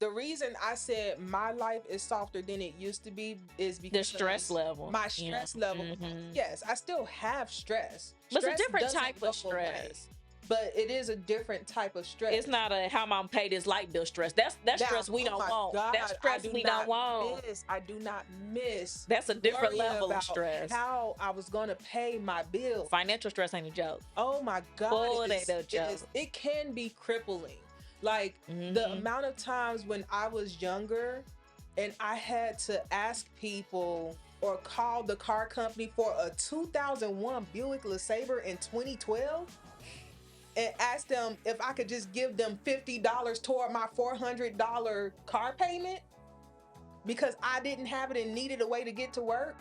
the reason I said my life is softer than it used to be is The stress because level. my Yeah. stress level, Hmm. yes, I still have stress. But it's a Stress different doesn't type of go away, stress. but it is a different type of stress. It's not a how I'm gonna pay this light bill stress. That's Now, stress we oh don't my want. God, That's stress we don't want. I do not miss That's a different worrying level of about stress. how I was gonna pay my bill. Financial stress ain't a joke. Oh my God, Boy, it ain't a joke. it can be crippling. Like the Hmm. amount of times when I was younger and I had to ask people or call the car company for a 2001 Buick LeSabre in 2012 and ask them if I could just give them $50 toward my $400 car payment because I didn't have it and needed a way to get to work.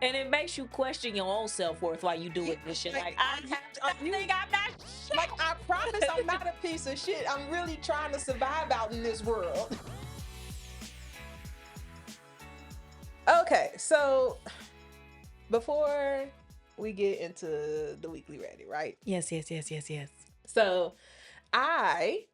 And it makes you question your own self worth while you doing this shit. Like I have nothing. I'm not shit. Like, I promise I'm not a piece of shit. I'm really trying to survive out in this world. Okay, so before we get into the weekly ready, right? Yes. So I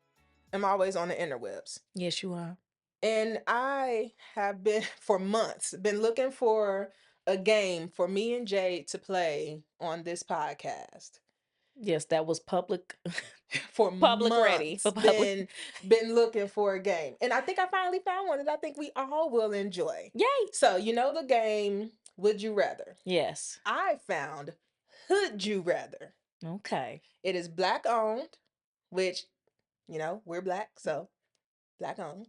am always on the interwebs. Yes, you are. And I have been for months been looking for a game for me and Jade to play on this podcast. Yes, that was public. For Public ready months for public. been looking for a game. And I think I finally found one that I think we all will enjoy. Yay. So, you know the game Would You Rather? Yes. I found Hood You Rather. Okay. It is black owned, which, you know, we're black, so black owned.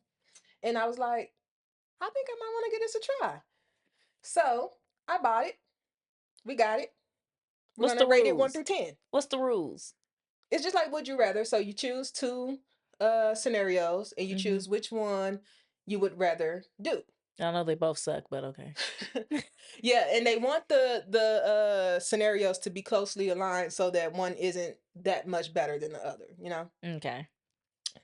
And I was like, I think I might want to give this a try. So I bought it. We got it. We're What's gonna the rate it 1 rules? through 10. What's the rules? It's just like Would You Rather. So you choose two scenarios and you Mhm. choose which one you would rather do. I know they both suck, but okay. Yeah, and they want the scenarios to be closely aligned so that one isn't that much better than the other, you know? Okay.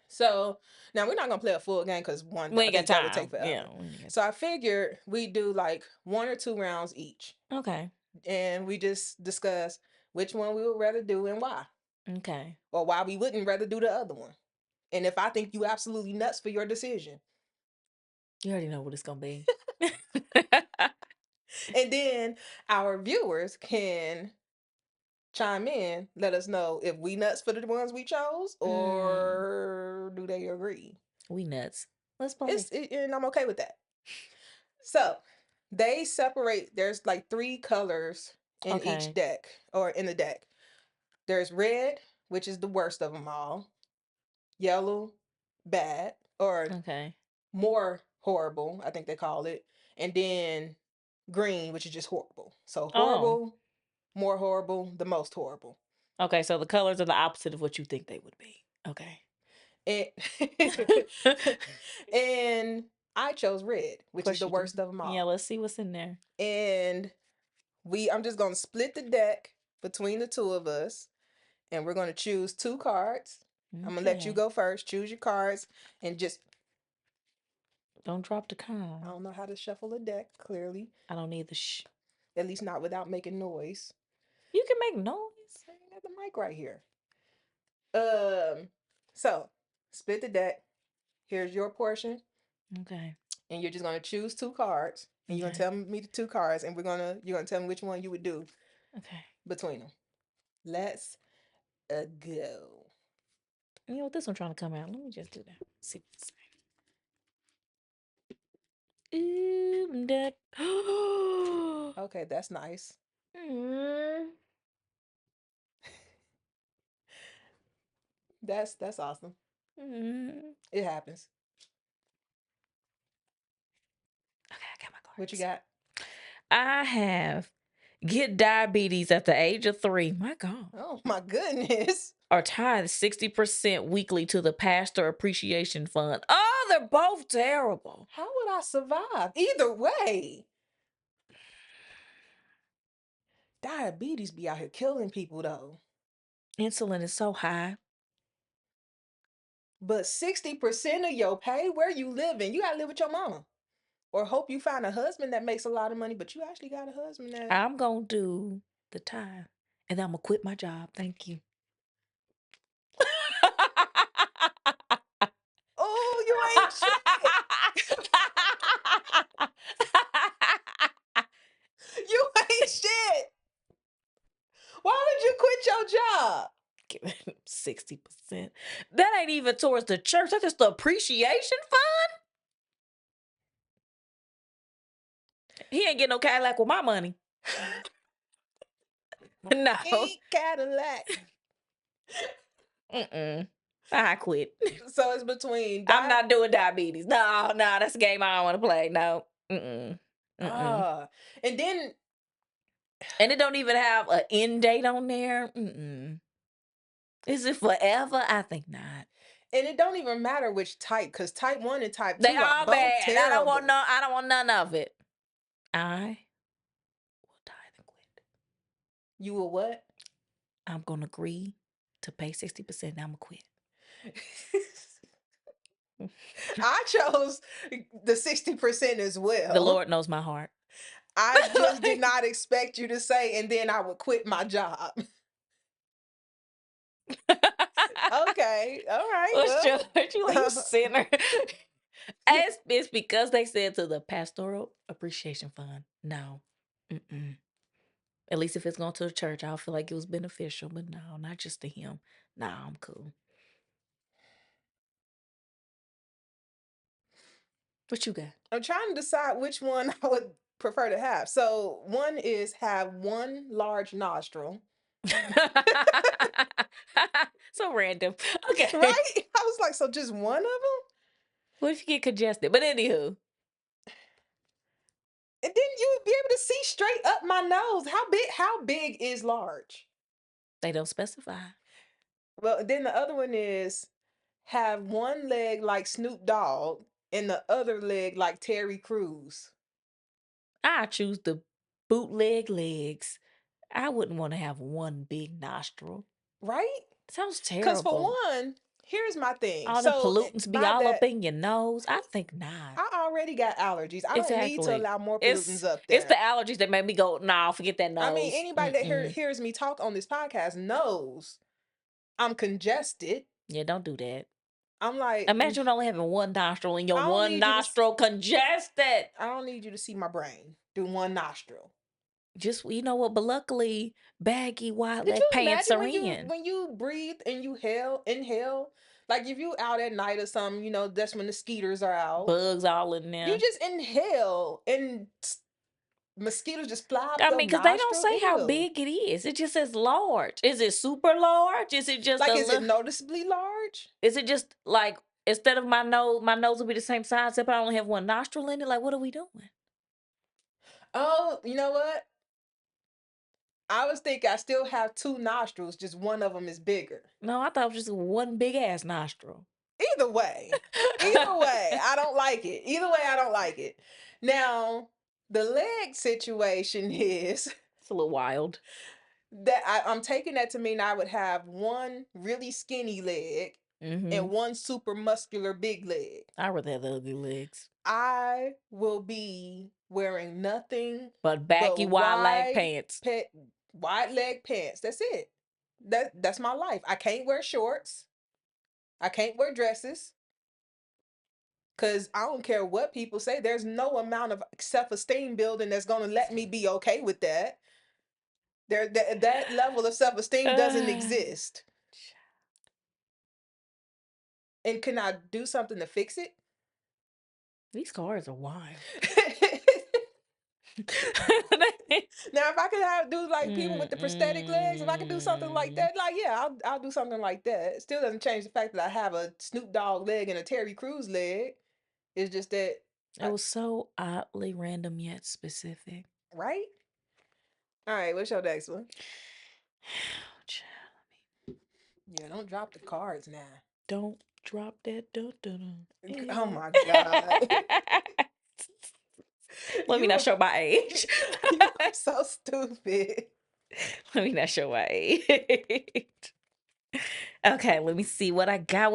So now we're not gonna play a full game because one, We I ain't got think that would take time. forever. Yeah. we ain't got So I figured we do like 1 or 2 rounds each, Okay. and we just discuss which one we would rather do and why, Okay. or why we wouldn't rather do the other one. And if I think you absolutely nuts for your decision. You already know what it's gonna be. And then our viewers can chime in, let us know if we nuts for the ones we chose or do they agree. We nuts. Let's play. And I'm okay with that. So they separate, there's like 3 colors in each Okay. deck or in the deck. There's red, which is the worst of them all, yellow, bad, or Okay. more horrible, I think they call it, and then green, which is just horrible. So Oh. horrible, more horrible, the most horrible. Okay. So the colors are the opposite of what you think they would be. Okay. And, and I chose red, Of which is course the you do. worst of them Yeah. all. Let's see what's in there. And I'm just gonna split the deck between the two of us, and we're gonna choose 2 cards. I'm gonna let you Okay. go first. Choose your cards, and just Don't drop the I card. don't know how to shuffle a deck. Clearly, I don't need the shh. at least not without making noise. You can make noise. I got the mic right here. Um, so split the deck. Here's your portion, Okay. and you're just gonna choose 2 cards, and you're gonna Okay. tell me the 2 cards, and you're gonna tell me which one you would do Okay. between them. Let's go. You know what? This one trying to come out. Let me just do that. See what it's saying. That. Okay, that's nice. Mm. That's awesome. Mm. It happens. Okay, I got my cards. What you got? I have get diabetes at the age of 3. My God. Oh my goodness. Or tithe 60% weekly to the Pastor Appreciation Fund. Oh, they're both terrible. How would I survive? Either way. Diabetes be out here killing people though. Insulin is so high. But 60% of your pay, where you living? You gotta live with your mama. Or hope you find a husband that makes a lot of money, but you actually got a husband that I'm going to do the tithe. And then I'm going to quit my job. Thank you. oh, you ain't shit. 60%. That ain't even towards the church. That's just the appreciation fund. He ain't getting no Cadillac with my money. No. Pink Cadillac. I quit. So it's between I'm not doing diabetes. No, that's a game I don't want to play. No. and then And it don't even have an end date on there. Is it forever? I think not. and it don't even matter which type, because type 1 and type 2 They are all both bad. terrible. I don't want none of it. I will tithe and quit. You will what? I'm gonna agree to pay 60%. I'm gonna quit. I chose the 60% as well. The Lord knows my heart. I just did not expect you to say, and then I would quit my job. Okay, all right. What's Well, you like, you sinner? It's because they said to the pastoral appreciation fund. No. At least if it's going to the church, I'll feel like it was beneficial. But no, not just to him. Nah, I'm cool. What you got? I'm trying to decide which one I would prefer to have. So one is have one large nostril. So random. Okay. Right? I was like, so just one of them? What if you get congested? But anywho. And then you would be able to see straight up my nose. How big is large? They don't specify. Well, then the other one is have one leg like Snoop Dogg and the other leg like Terry Crews. I choose the bootleg legs. I wouldn't want to have one big nostril. Right? Sounds Because for terrible. one, here's my thing. All the pollutants be all that, up in your nose. I think not. I already got allergies. I don't need to allow more pollutants up there. It's the allergies that made me go, nah, forget that nose. I mean, anybody that hears me talk on this podcast knows I'm congested. Yeah, don't do that. I'm like, imagine only having one nostril and your one nostril congested. I don't need you to see my brain do one nostril. Just, you know what, but luckily baggy wide leg pants are in. When you breathe and you inhale, like if you out at night or something, you know, that's when the skeeters are out. Bugs all in there. You just inhale and mosquitoes just fly up. I mean, because they don't say how big it is. It just says large. Is it super large? Is it just like, is it noticeably large? Is it just like, instead of my nose will be the same size, except I only have one nostril in it? Like, what are we doing? Oh, you know what? I was thinking I still have two nostrils, just one of them is bigger. No, I thought it was just one big ass nostril. Either way, I don't like it. Either way, I don't like it. Now, the leg situation is it's a little wild. That I'm taking that to mean I would have one really skinny leg and one super muscular big leg. I would have the ugly legs. I will be wearing nothing but baggy wide leg pants. Wide leg pants. That's it. That's my life. I can't wear shorts. I can't wear dresses. Cause I don't care what people say. There's no amount of self-esteem building that's gonna let me be okay with that. That level of self-esteem doesn't exist. And can I do something to fix it? These cars are wild. Now, if I could do like people with the prosthetic legs, if I could do something like that, like, yeah, I'll do something like that. It still doesn't change the fact that I have a Snoop Dogg leg and a Terry Crews leg. It's just that it was so oddly random yet specific. Right? All right, what's your next one? Yeah, don't drop the cards now. Don't drop that. Oh my God. Let me not show my age. You are so stupid. Let me not show my age. Okay, let me see what I got.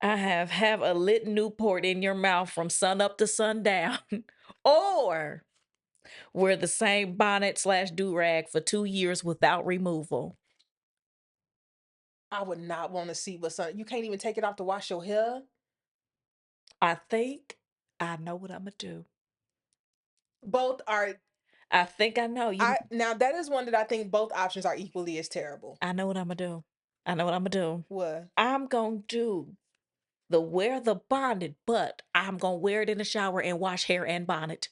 I have a lit Newport in your mouth from sun up to sundown. Or wear the same bonnet / do-rag for 2 years without removal. I would not want to see what's on. You can't even take it off to wash your hair. I think I know what I'm gonna do. Both are I think I know. I now that is one that I think both options are equally as terrible. I know what I'm gonna do. I know what I'm gonna do. What? I'm gonna do the wear the bonnet, but I'm gonna wear it in the shower and wash hair and bonnet.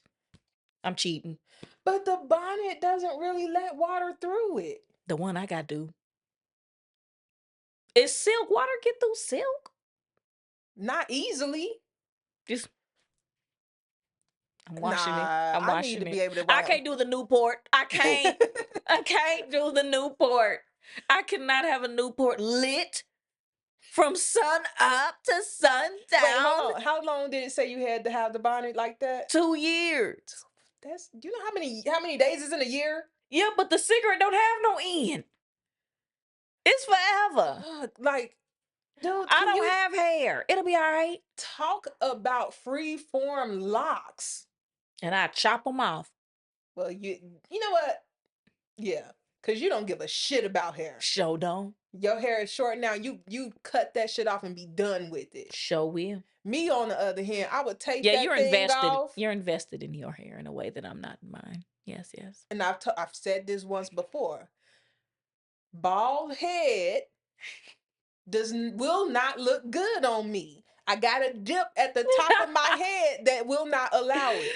I'm cheating. But the bonnet doesn't really let water through it. The one I got do. Is silk water get through silk? Not easily. Just I'm washing it. Nah, I'm I need to washing be it. able to I wipe. can't do the Newport. I can't. I can't do the Newport. I cannot have a Newport lit from sun up to Wait, sundown. hold on. How long did it say you had to have the bonnet like that? 2 years. That's you know how many days is in a year? Yeah, but the cigarette don't have no end. It's forever. Ugh, like, dude, I can don't you have hair. It'll be all right. talk about free form locks? And I chop them off. Well, you know what? Yeah, because you don't give a shit about hair. Show don't. Your hair is short now. You cut that shit off and be done with it. Show will. Me, on the other hand, I would take Yeah, that you're thing invested. off. You're invested in your hair in a way that I'm not in mine. Yes, yes. And I've said this once before. Bald head will not look good on me. I got a dip at the top of my head that will not allow it.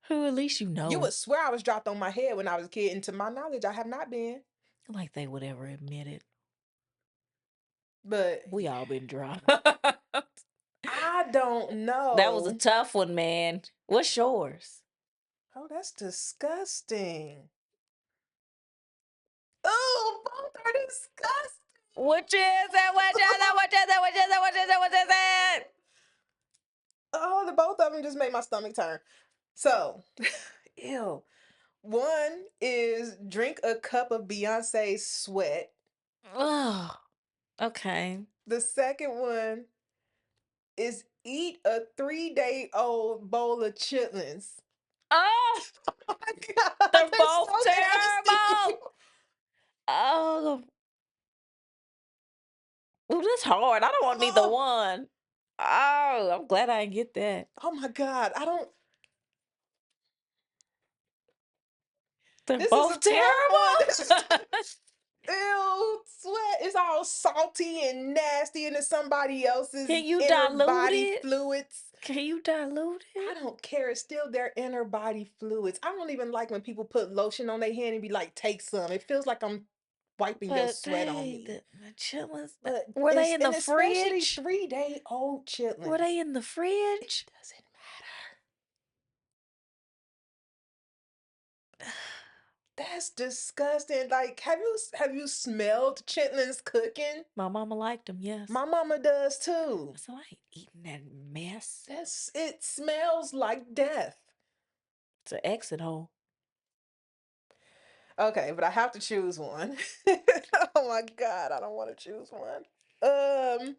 Who at least you You know. would swear I was dropped on my head when I was a kid, and to my knowledge, I have not been. Like they would ever admit it. But We all been dropped. I don't That was a know. tough one, man. What's yours? Oh, that's disgusting. Oh, both are disgusting. Which is it? Which is it? Which is it? Which is it? Which is it? Which is it? Oh, the both of them just made my stomach turn. So, ew. One is drink a cup of Beyonce's sweat. Oh, okay. The second one is eat a 3-day-old bowl of chitlins. Oh, Oh my god, they're they're so both nasty. terrible. Oh, ooh, that's hard. I don't want neither Oh, one. Oh, I'm glad I didn't get that. oh my god, I don't. They're This is a both tough one. This is terrible. ew, sweat. It's all salty and nasty, and it's somebody else's Can you inner dilute body it? fluids. Can you dilute I it? don't care. It's still their inner body fluids. I don't even like when people put lotion on their hand and be like, take some. It feels like I'm wiping your But sweat on me. the chitlins, But were they it's in the and especially fridge? 3-day-old Were chitlins. they in the It fridge? doesn't matter. That's disgusting. Like, have you smelled chitlins cooking? My mama liked them, yes. My mama does too. So I ain't eating that mess. It smells like death. It's an exit hole. Okay, but I have to choose one. Oh my god, I don't want to choose one. Um,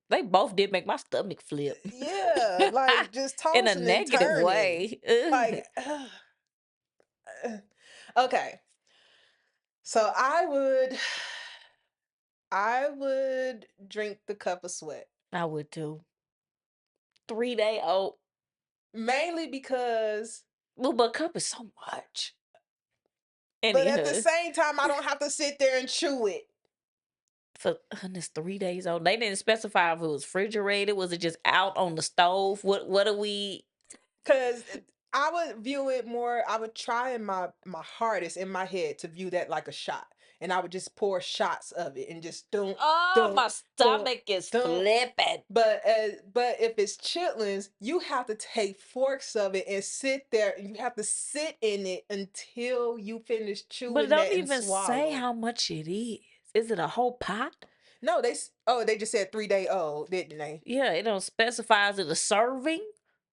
They both did make my stomach flip. yeah, like just In a tossing and negative turning. way. Ugh. Like, okay. So I would drink the cup of sweat. I would too. 3-day old. Mainly because Well, but cup is so much. but at the Anywho, same time I don't have to sit there and chew it. for and it's 3 days old. They didn't specify if it was refrigerated. Was it just out on the stove? What are we? Cause I would view it more, I would try in my hardest in my head to view that like a shot. And I would just pour shots of it and just don't Oh, don't my don't stomach is don't. flipping. But if it's chitlins, you have to take forks of it and sit there. You have to sit in it until you finish But it chewing don't that and even say swallow. how much it is. Is it a whole pot? No, they just said 3-day old, didn't they? Yeah, it don't specify. Is it a serving?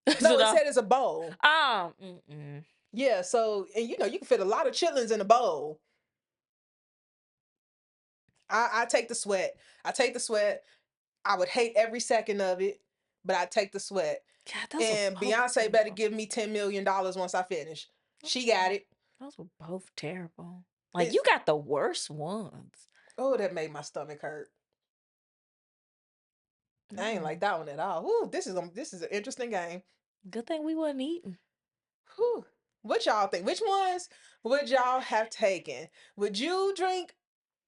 Is No, it it a said it's a bowl. mm-mm. Yeah, so and you can fit a lot of chitlins in a bowl. I take the sweat. I take the sweat. I would hate every second of it, but I take the sweat. God, those are And both Beyonce better terrible. give me $10 million once I finish. She Mm-mm. got it. Those were both terrible. Like you It's got the worst ones. oh, that made my stomach hurt. I ain't like Mm-mm. that one at all. Ooh, this is an interesting game. Good thing we wasn't eating. Whew. What y'all think? Which ones would y'all have taken? Would you drink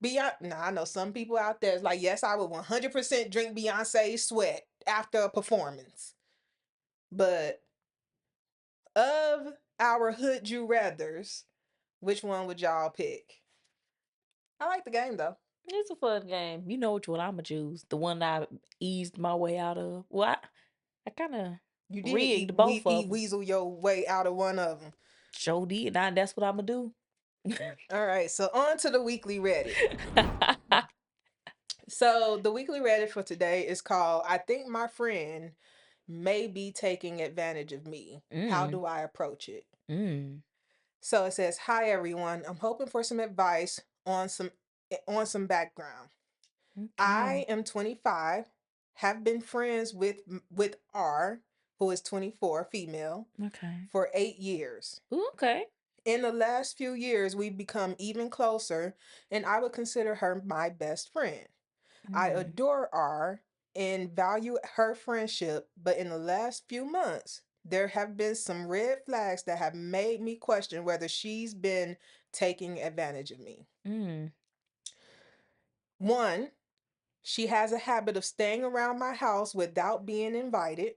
Beyonce? Now, I know some people out there is like, yes, I would 100% drink Beyonce's sweat after a performance. But of our Hood You Rathers, which one would y'all pick? I like the game though. It's a fun game. You know which one I'ma choose. The one I eased my way out of. Well, I kind of You did rigged both of eat them. weasel your way out of one of them. Sure did. Now that's what I'ma do. All right, so on to the weekly Reddit. So the weekly Reddit for today is called I think my friend may be taking advantage of me. How mm, do I approach it? mm. So it says, "Hi everyone. I'm hoping for some advice on some background. Okay. I am 25, have been friends with R, who is 24, female, Okay. for 8 years. Ooh, okay. In the last few years, we've become even closer, and I would consider her my best friend. I Mm, adore R and value her friendship, but in the last few months, there have been some red flags that have made me question whether she's been taking advantage of me. mm, One, she has a habit of staying around my house without being invited.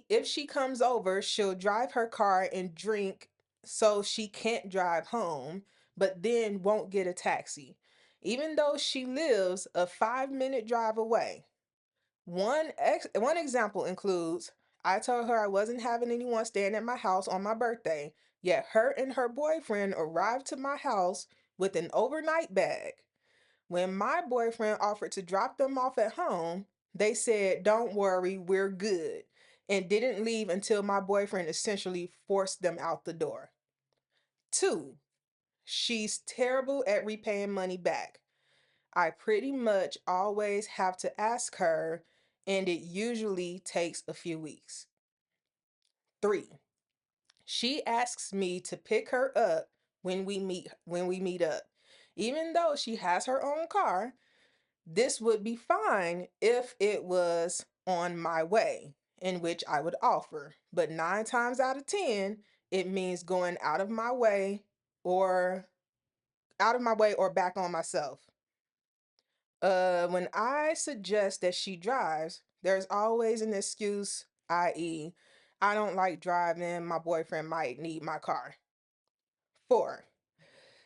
If she comes over, she'll drive her car and drink so she can't drive home, but then won't get a taxi, even though she lives a 5-minute drive away. One example includes I told her I wasn't having anyone staying at my house on my birthday, yet her and her boyfriend arrived to my house with an overnight bag. When my boyfriend offered to drop them off at home, they said, "Don't worry, we're good," and didn't leave until my boyfriend essentially forced them out the door. Two, she's terrible at repaying money back. I pretty much always have to ask her, and it usually takes a few weeks. Three, she asks me to pick her up when we meet up. Even though she has her own car, this would be fine if it was on my way, in which I would offer. But 9 times out of 10, it means going or out of my way or back on myself. When I suggest that she drives, there's always an excuse, i.e., I don't like driving, my boyfriend might need my car. Four,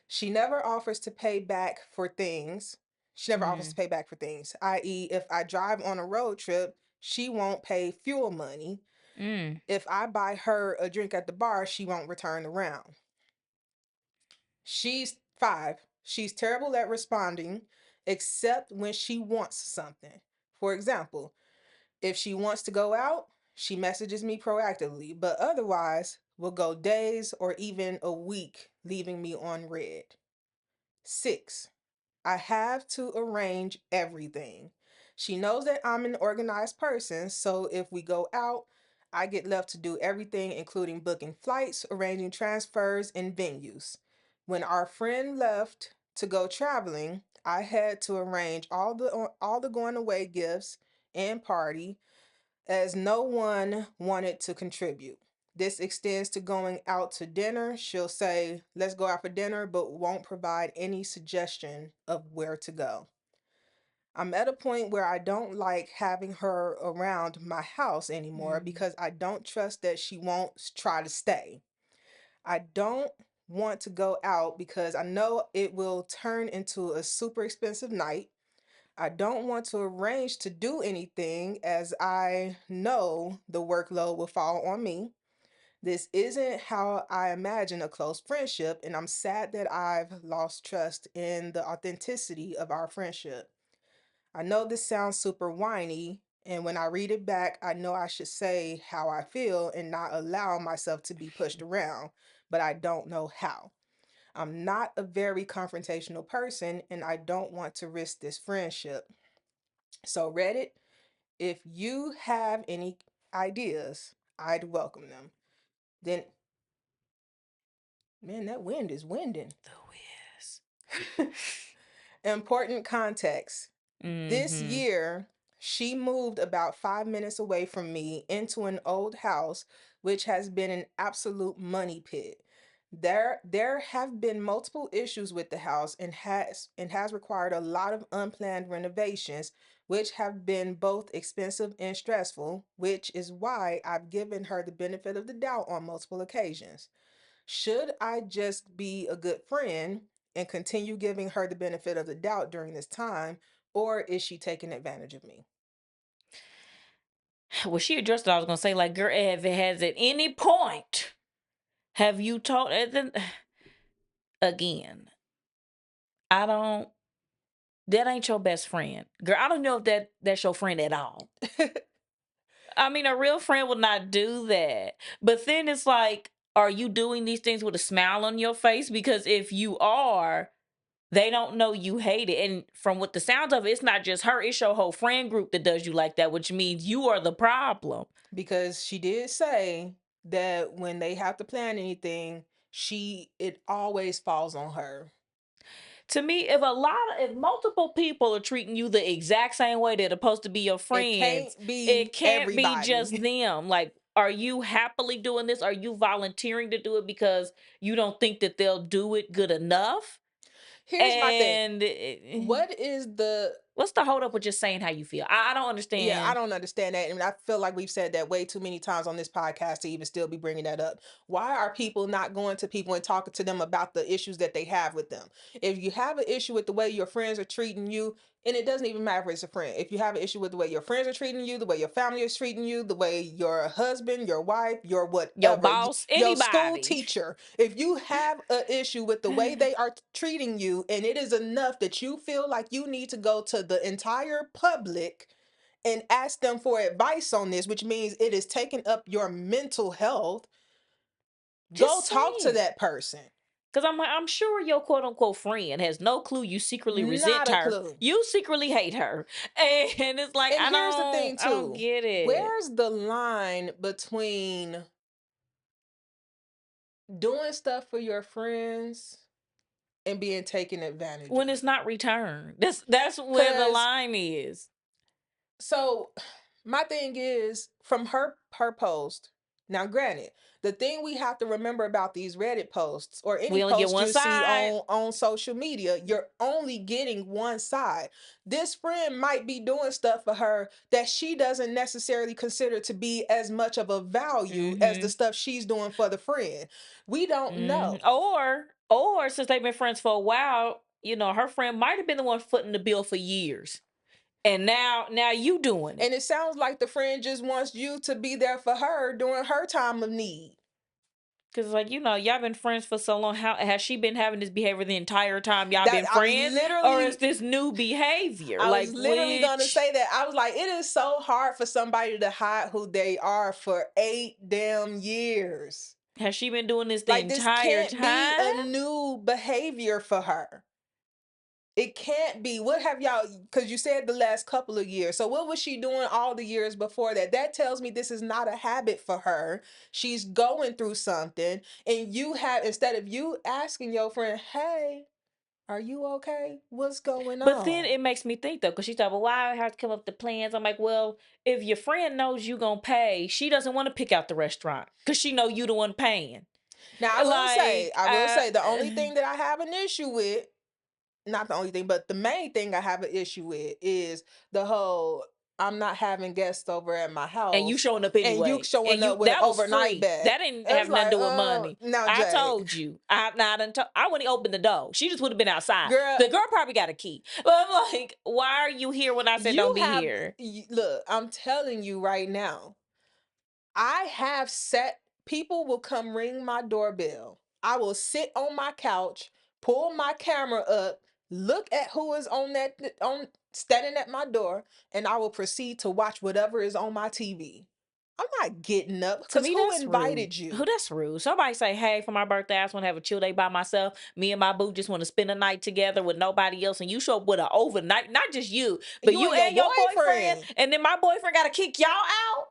she never offers to pay back for things. She never offers to mm, pay back for things, i.e., if I drive on a road trip, she won't pay fuel money. mm, If I buy her a drink at the bar, she won't return around. She's five. She's terrible at responding, except when she wants something. For example, if she wants to go out, she messages me proactively, but otherwise, will go days or even a week leaving me on red. Six, I have to arrange everything. She knows that I'm an organized person, so if we go out, I get left to do everything, including booking flights, arranging transfers, and venues. When our friend left to go traveling, I had to arrange all the going away gifts and party, as no one wanted to contribute. This extends to going out to dinner. She'll say, "Let's go out for dinner," but won't provide any suggestion of where to go. I'm at a point where I don't like having her around my house anymore mm, because I don't trust that she won't try to stay. I don't want to go out because I know it will turn into a super expensive night. I don't want to arrange to do anything as I know the workload will fall on me. This isn't how I imagine a close friendship, and I'm sad that I've lost trust in the authenticity of our friendship. I know this sounds super whiny, and when I read it back, I know I should say how I feel and not allow myself to be pushed around, but I don't know how. I'm not a very confrontational person, and I don't want to risk this friendship. So, Reddit, if you have any ideas, I'd welcome them. Then, man, that wind is winding. the whiz. Important context. This Mm-hmm. year, she moved about 5 minutes away from me into an old house which has been an absolute money pit. There have been multiple issues with the house and has required a lot of unplanned renovations, which have been both expensive and stressful, which is why I've given her the benefit of the doubt on multiple occasions. Should I just be a good friend and continue giving her the benefit of the doubt during this time, or is she taking advantage of me? Well, she addressed what I was gonna say, like, girl, if it has at any point have you told and then again, I don't that ain't your best friend. Girl, I don't know if that's your friend at all. I mean, a real friend would not do that. But then it's like, are you doing these things with a smile on your face? Because if you are, they don't know you hate it. And from what the sounds of it, it's not just her, it's your whole friend group that does you like that, which means you are the problem. Because she did say that when they have to plan anything, it always falls on her. To me, if multiple people are treating you the exact same way they're supposed to be your It friends, can't be it can't be just everybody. them. Like, are you happily doing this? Are you volunteering to do it because you don't think that they'll do it good enough? Here's my thing. And What is the what's the hold up with just saying how you feel? I don't Yeah, I understand. don't understand that. And I feel like we've said that way too many times on this podcast to even still be bringing that up. Why are people not going to people and talking to them about the issues that they have with them? If you have an issue with the way your friends are treating you, and it doesn't even matter if it's a friend, if you have an issue with the way your friends are treating you, the way your family is treating you, the way your husband, your wife, your Your whatever, boss, your school anybody. teacher, if you have an issue with the way they are treating you, and it is enough that you feel like you need to go to the entire public and ask them for advice on this, which means it is taking up your mental health, go Just talk to saying. that person. Cause I'm sure your quote unquote friend has no clue you secretly resent Not a her. clue. You secretly hate her. And it's like And here's the thing, I don't too. get it. Where's the line between doing stuff for your friends and being taken advantage When of? it's not returned. That's where the Because line is. So my thing is from her post. Now, granted, the thing we have to remember about these Reddit posts or any We only get post one you see side. on social media, you're only getting one side. This friend might be doing stuff for her that she doesn't necessarily consider to be as much of a value as the Mm-hmm. stuff she's doing for the friend. We don't Mm-hmm. know. Or since they've been friends for a while, her friend might have been the one footing the bill for years. And now you doing it. And it sounds like the friend just wants you to be there for her during her time of need. Cause like, y'all been friends for so long. How has she been having this behavior the entire time y'all That been friends? Or is this new behavior? I was Like literally gonna which say that. I was like, it is so hard for somebody to hide who they are for 8 damn years. has she been doing this the Like this entire can't be time? a new behavior for her. It can't be. What have y'all, because you said the last couple of years. So what was she doing all the years before that? That tells me this is not a habit for her. She's going through something. And instead of you asking your friend, hey, are you okay? What's going But then on? it makes me think though, because she's like, well, why I have to come up with the plans? I'm like, well, if your friend knows you gonna pay, she doesn't want to pick out the restaurant because she know you the one paying. Now Like, I will say the only thing that I have an issue with, not the only thing, but the main thing I have an issue with is the whole I'm not having guests over at my and you house showing up and you anyway, showing and up with an that was overnight free. bag. That didn't It's have nothing like, to do with money. now I Jay, told you. I wouldn't open the door. She just would have been outside. girl, The girl probably got a key. But I'm like, why are you here when I said don't be here? look, I'm telling you right now, I have set people will come ring my doorbell. I will sit on my couch, pull my camera up, look at who is on standing at my door, and I will proceed to watch whatever is on my TV. I'm not getting up To because me, who that's rude. invited Who you? that's rude. Somebody say, hey, for my birthday, I just want to have a chill day by myself. Me and my boo just want to spend a night together with nobody else. And you show up with an overnight, not just you, but You you and your and your boyfriend. boyfriend. And then my boyfriend got to kick y'all out.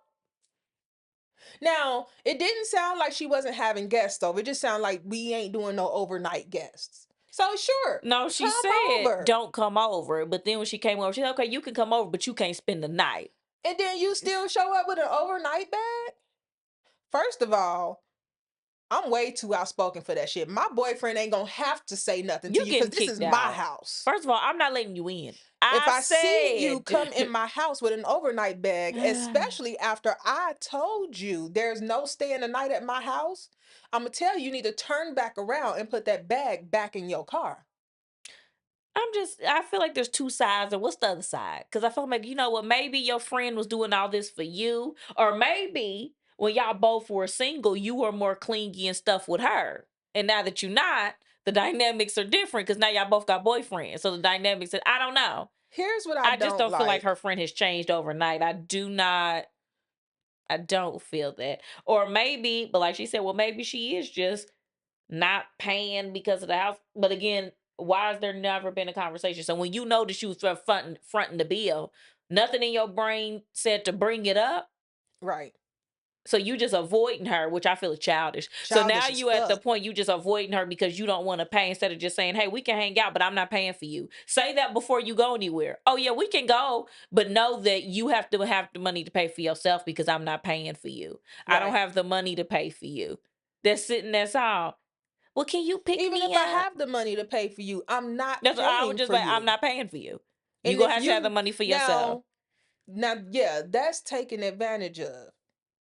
Now, it didn't sound like she wasn't having guests over. It just sounded like we ain't doing no overnight guests. So sure, No, she come said, over. don't come over. But then when she came over, she said, okay, you can come over, but you can't spend the night. And then you still show up with an overnight bag? First of all, I'm way too outspoken for that shit. My boyfriend ain't gonna have to say nothing to You you because getting this is kicked my out. house. First of all, I'm not letting you in. If I I see you said, come in my house with an overnight bag, especially after I told you there's no staying the night at my house, I'm gonna tell you, you need to turn back around and put that bag back in your car. I feel like there's two sides. And what's the other side? Because I feel like, you know what, maybe your friend was doing all this for you. Or maybe when y'all both were single, you were more clingy and stuff with her. And now that you're not, the dynamics are different because now y'all both got boyfriends. So the dynamics, I don't know. Here's what I I just don't don't feel like like. her friend has changed overnight. I don't feel that. Or maybe, but like she said, well, maybe she is just not paying because of the house. But again, why has there never been a conversation? So when you know that she was fronting the bill, nothing in your brain said to bring it up. Right. So you just avoiding her, which I feel is childish. So now Childish as you at the fuck. point you just avoiding her because you don't want to pay instead of just saying, hey, we can hang out, but I'm not paying for you. Say that before you go anywhere. Oh yeah, we can go, but know that you have to have the money to pay for yourself because I'm not paying for you. I don't Right. have the money to pay for you. That's all. Well, can you pick Even me if I up? have the money to pay for you, I'm not That's I would paying just for like, I'm you. not paying for you. You And gonna if have to have the you money for yourself. now, now, yeah, that's taken advantage of.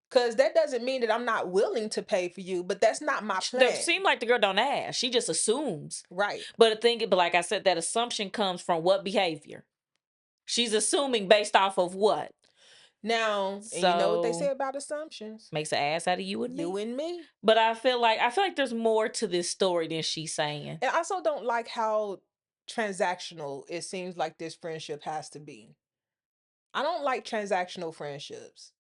Because that doesn't mean that I'm not willing to pay for you, but that's not my It plan. seemed like the girl don't ask. She just assumes. Right. But like I said, that assumption comes from what behavior? She's assuming based off of what? Now, and you know what they say So about assumptions? makes an ass out of you and You me. and me. But I feel like there's more to this story than she's saying. And I also don't like how transactional it seems like this friendship has to be. I don't like transactional friendships.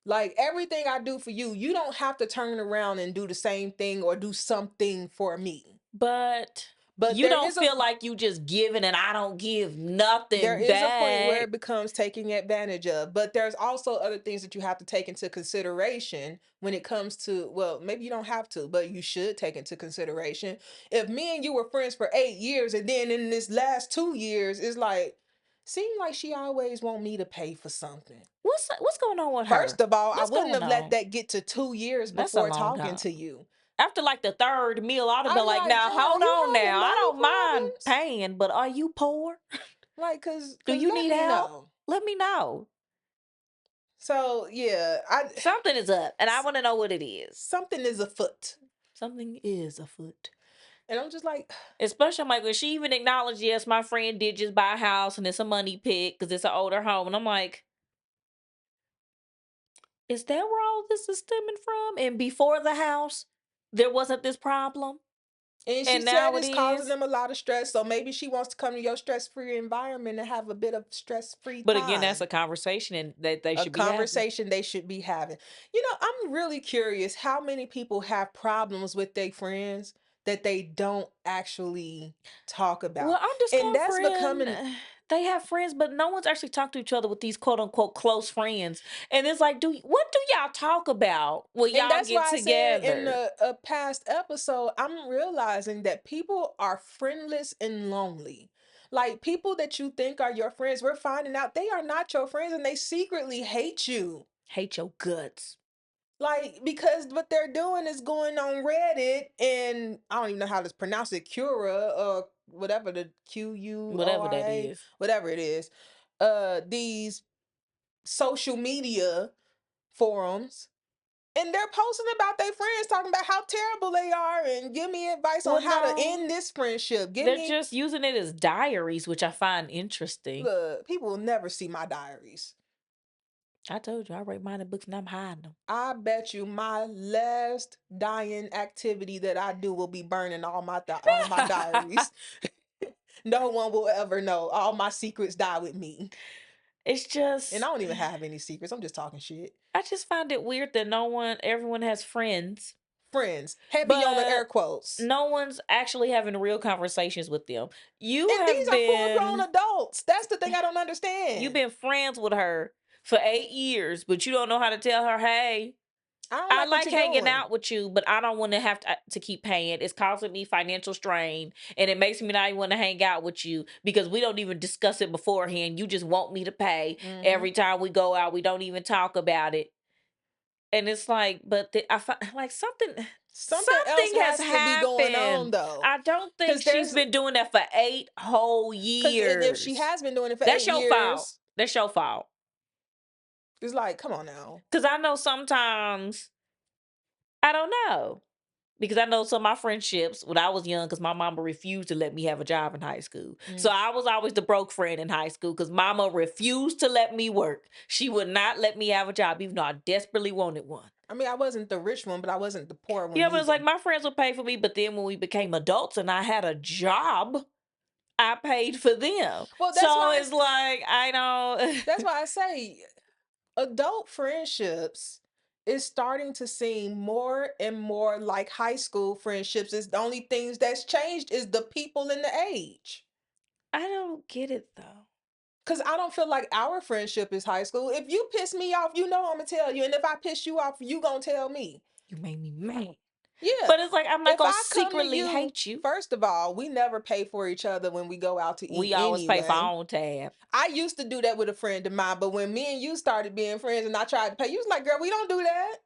Like everything I do for you, you don't have to turn around and do the same thing or do something for me. But But you don't feel like you just giving and I don't give there nothing is a point where back. it becomes taking advantage of, but there's also other things that you have to take into consideration when it comes to, well, maybe you don't have to, but you should take into consideration. If me and you were friends for 8 years and then in this last 2 years it's like, seem like she always want me to pay for something. What's going on with First her? of all, I What's wouldn't going have let on? that get to 2 years That's a before long talking time. to you. After like the third meal, I'd have been I'm like, like, now damn, hold you on having now. I money don't mind problems? paying, but are you poor? Like, Do cause you let need me help? know. Let me know. So yeah, Something is up, and I want to know what it is. something is afoot. Something is afoot. And I'm just like, Especially, I'm like, when she even acknowledged, yes, my friend did just buy a house and it's a money pit because it's an older home. And I'm like, is that where all this is stemming from? And before the house, there wasn't this problem. and she And said now it it's causing is. them a lot of stress. So maybe she wants to come to your stress-free environment and have a bit of stress-free But again, that's time. a conversation and that they A should be having. conversation they should be having. You know, I'm really curious how many people have problems with their friends that they don't actually talk Well, about. I'm And that's discovering becoming, they have friends, but no one's actually talked to each other with these quote unquote close friends. And it's like, what do y'all talk about when and y'all that's get why I said in together? a past episode, I'm realizing that people are friendless and lonely. Like people that you think are your friends, we're finding out they are not your friends and they secretly hate you. Hate your guts. Like, because what they're doing is going on Reddit and I don't even know how to pronounce it, Cura or whatever the Whatever that Qura, is. whatever it is. These social media forums. And they're posting about their friends, talking about how terrible they are and give me advice Well, on how to no. end this friendship. Give They're me, just using it as diaries, which I find interesting. look, people will never see my diaries. I told you I write mine in books and I'm hiding them. I bet you my last dying activity that I do will be burning all my diaries. No one will ever know. All my secrets die with me. It's And I just don't even have any secrets. I'm just talking shit. I just find it weird that everyone has friends, Friends. Heavy on the air but quotes. no one's actually having real conversations with them. You And these have are full grown been adults. That's the thing I don't you've understand. been friends with her for 8 years, but you don't know how to tell her, hey, I don't I like what like you're hanging doing. out with you, but I don't want to have to keep paying. It's causing me financial strain, and it makes me not even want to hang out with you because we don't even discuss it beforehand. You just want me to pay Hmm. every time we go out. We don't even talk about it. And it's like, but I find like Something else something has has to be going on happened. though. I don't think Because she's there's, been doing that for 8 whole because if she years. has been doing it for That's eight your fault. years, That's your fault. it's like, come on now. Because I know sometimes, I don't know. Because I know some of my friendships when I was young, because my mama refused to let me have a job in high school. So Mm. I was always the broke friend in high school because mama refused to let me work. She would not let me have a job, even though I desperately wanted one. I mean, I wasn't the rich one, but I wasn't the poor one Yeah, but it's like either. my friends would pay for me, but then when we became adults and I had a job, I paid for them. Well, So it's like I that's don't. why I say adult friendships is starting to seem more and more like high school friendships. It's the only things that's changed is the people and the age. I don't get it though. Cause I don't feel like our friendship is high school. If you piss me off, you know I'm gonna tell you. And if I piss you off, you gonna tell me. You made me mad. Yeah. But it's like I'm not If gonna I come to secretly you, hate you. first of all, we never pay for each other when we go out to eat We always pay for anyway. our own tab. I used to do that with a friend of mine, but when me and you started being friends and I tried to pay, you was like, girl, we don't do that.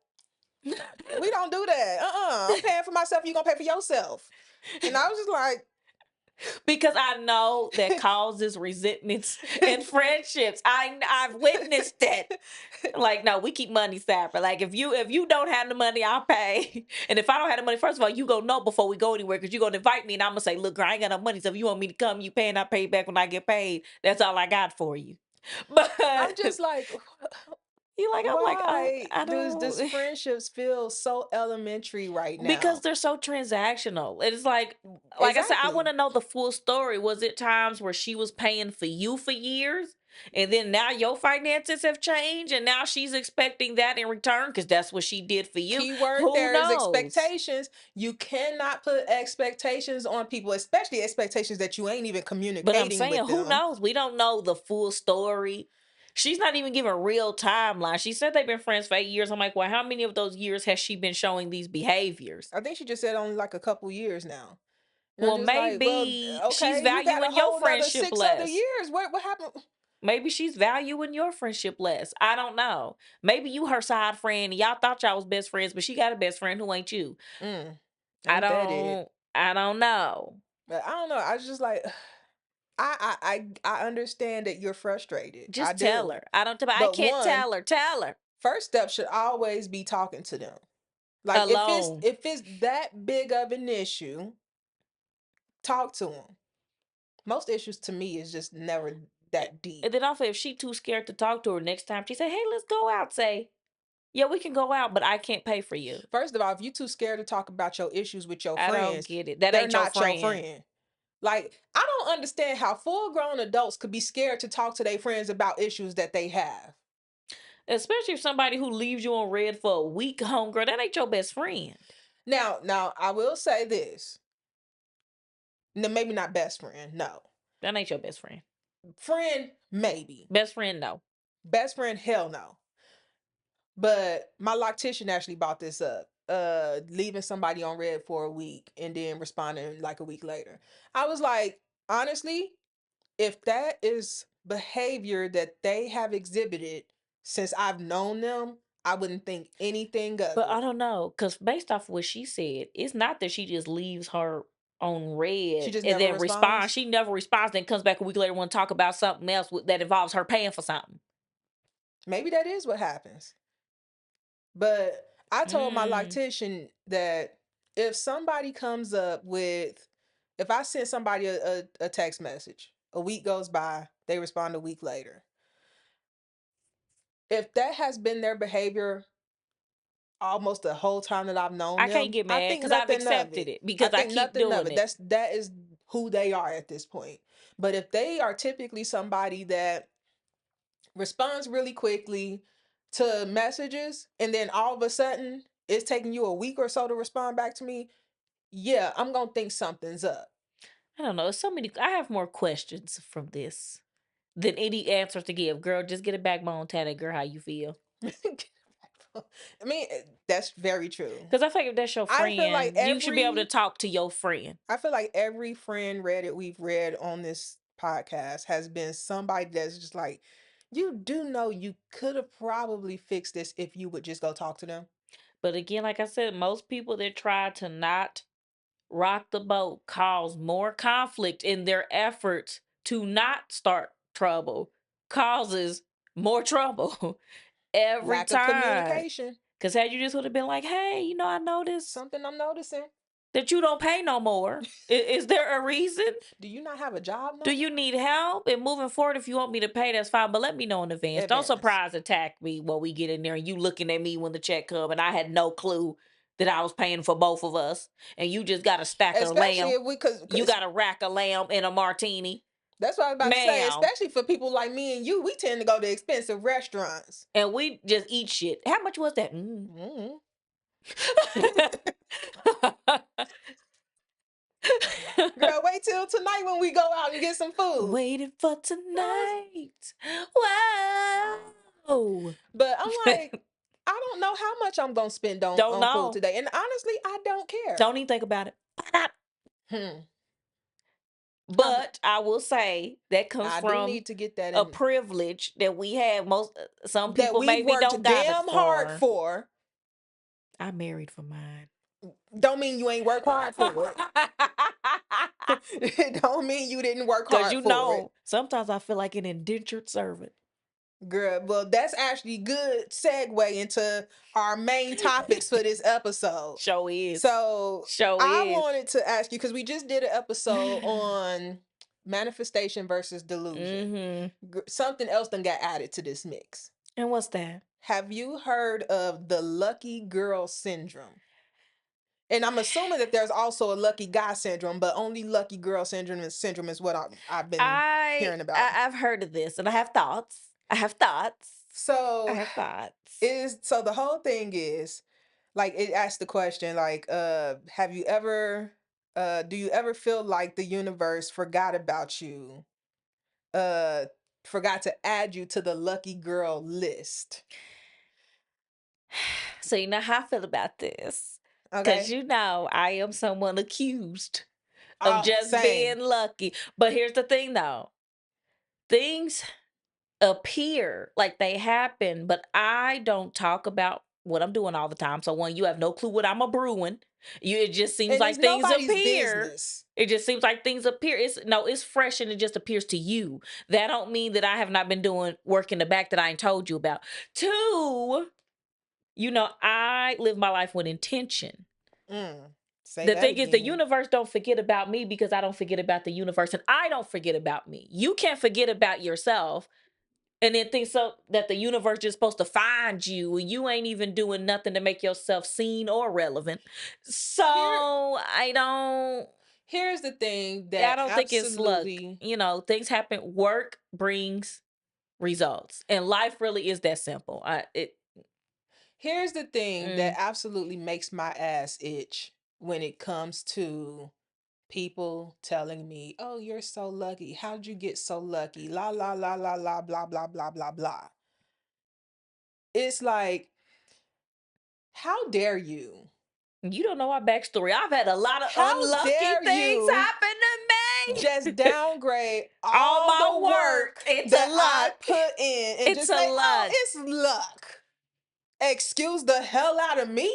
We don't do that. I'm paying for myself, you gonna pay for yourself. And I was just like, Because I know that causes resentments in friendships. I've witnessed that. Like, no, we keep money separate. Like, if you don't have the money, I'll pay. And if I don't have the money, first of all, you gonna know before we go anywhere because you're gonna invite me, and I'm gonna say, look, girl, I ain't got no money. So if you want me to come, you pay, and I pay back when I get paid. That's all I got for you. But I'm just like, you like, I'm like, why I does this don't. friendships feel so elementary right Because now? they're so transactional. It's like I said, I want Exactly. to know the full story. Was it times where she was paying for you for years? And then now your finances have changed and now she's expecting that in return because that's what she did for you. Keyword Who there is knows? expectations. You cannot put expectations on people, especially expectations that you ain't even But I'm communicating saying, with who them. knows? We don't know the full story. She's not even giving real timeline. She said they've been friends for 8 years. I'm like, well, how many of those years has she been showing these behaviors? I think she just said only like a couple years now. And I'm Well, just like, well, maybe she's okay, you got a valuing your whole nother friendship 6 other less. years. What happened? Maybe she's valuing your friendship less. I don't know. Maybe you her side friend. And y'all thought y'all was best friends, but she got a best friend who ain't you. Mm, I ain't that it? don't. I don't know. But I don't know. I was just like, I understand that you're frustrated. I Just tell do. her. I don't. I But can't one, tell her. Tell her first step should always be talking to them. Like alone. if it's that big of an issue, talk to them. Most issues to me is just never that And deep. then also, if she too scared to talk to her next time, she say, "Hey, let's go out." Say, "Yeah, we can go out, but I can't pay for you." First of all, if you're too scared to talk about your issues with your I don't friends, get it. That they're ain't your not your friend. friend. Like, I don't understand how full grown adults could be scared to talk to their friends about issues that they have. Especially if somebody who leaves you on red for a week, homegirl, that ain't your best friend. Now, I will say this. No, maybe not best friend. No. That ain't your best friend. Friend, maybe. Best friend, no. Best friend, hell no. But my loctician actually brought this up. Leaving somebody on red for a week and then responding like a week later. I was like, honestly, if that is behavior that they have exhibited since I've known them, I wouldn't think anything of But I it. don't know, cause based off what she said, it's not that she just leaves her on She red just and never then responds. responds. She never responds, then comes back a week later and want to talk about something else that involves her paying for something. Maybe that is what happens. But I told my Mm. loctician that if somebody comes up with, if I send somebody a text message, a week goes by, they respond a week later. If that has been their behavior almost the whole time that I've known I can't them, get I mad think because I've nothing of accepted it. it I because I think keep nothing of doing it. it. That is who they are at this point. But if they are typically somebody that responds really quickly to messages and then all of a sudden it's taking you a week or so to respond back to me, yeah, I'm gonna think something's up. I don't know. It's so many. I have more questions from this than any answers to give. Girl, just get a backbone tatted. Girl, how you feel? I mean, that's very true. Because I think if that's your I feel like friend, you should be able to every talk to your friend. I feel like every friend Reddit we've read on this podcast has been somebody that's just like, You do know you could have probably fixed this if you would just go talk to them. But again, like I said, most people that try to not rock the boat cause more conflict in their efforts to not start trouble, causes more trouble every Lack of time. communication. Because had you just would have been like, hey, I noticed Something I'm noticing. that you don't pay no more. Is there a reason? Do you not have a job no Do you more? need help? And moving forward, if you want me to pay, that's fine. But let me know in advance. Don't Advance. surprise attack me when we get in there and you looking at me when the check come and I had no clue that I was paying for both of us. And you just got a stack of Especially lamb. if we, You cause got a rack of lamb and a martini. that's what I was about to say. Ma'am. Especially for people like me and you, we tend to go to expensive restaurants. And we just eat shit. How much was that? Mhm. Girl, wait till tonight when we go out and get some food. Waiting for tonight. Whoa. But I'm like, I don't know how much I'm gonna spend Don't on food know. today. And honestly, I don't care. Don't even think about it. Hmm. Um, But I will say that comes I do from need to get that a in privilege that we have. Most some that people we've maybe don't worked got it damn hard for. for. I married for mine. Don't mean you ain't work hard for it. It don't mean you didn't work Cause hard for it. sometimes I feel like an indentured servant. Girl, well, that's actually good segue into our main topics for this episode. Show is. So Show I is. wanted to ask you because we just did an episode on manifestation versus delusion. Mm-hmm. Something else done got added to this mix. And what's that? Have you heard of the lucky girl syndrome? And I'm assuming that there's also a lucky guy syndrome, but only lucky girl syndrome is what I've been hearing about. I've heard of this and I have thoughts. I have thoughts. I So have thoughts. the whole thing is like it asks the question like have you ever do you ever feel like the universe forgot about you? Uh Forgot to add you to the lucky girl list. So you know how I feel about this. Cause Okay? I am someone accused of just Same. being lucky. But here's the thing though. Things appear like they happen, but I don't talk about what I'm doing all the time. So one, you have no clue what I'm a brewing. It just seems And it's like things nobody's appear. business. It just seems like things appear. It's fresh and it just appears to you. That don't mean that I have not been doing work in the back that I ain't told you about. Two, I live my life with intention. Say The that thing is, the again. universe don't forget about me because I don't forget about the universe, and I don't forget about me. You can't forget about yourself and then think so that the universe is supposed to find you and you ain't even doing nothing to make yourself seen or relevant. So Here here's the thing I that don't think it's luck. absolutely Things happen. Work brings results, and life really is that simple. here's the thing that Mm, absolutely makes my ass itch when it comes to people telling me, "Oh, you're so lucky. How'd you get so lucky?" La la la la la blah blah blah blah blah. It's like, how dare you? you don't know our backstory. I've had a lot of How unlucky dare things you happen to just me. downgrade All all my the work, work it's a that I luck. put in and It's just a say, "Oh, luck. it's luck." Excuse the hell out of me?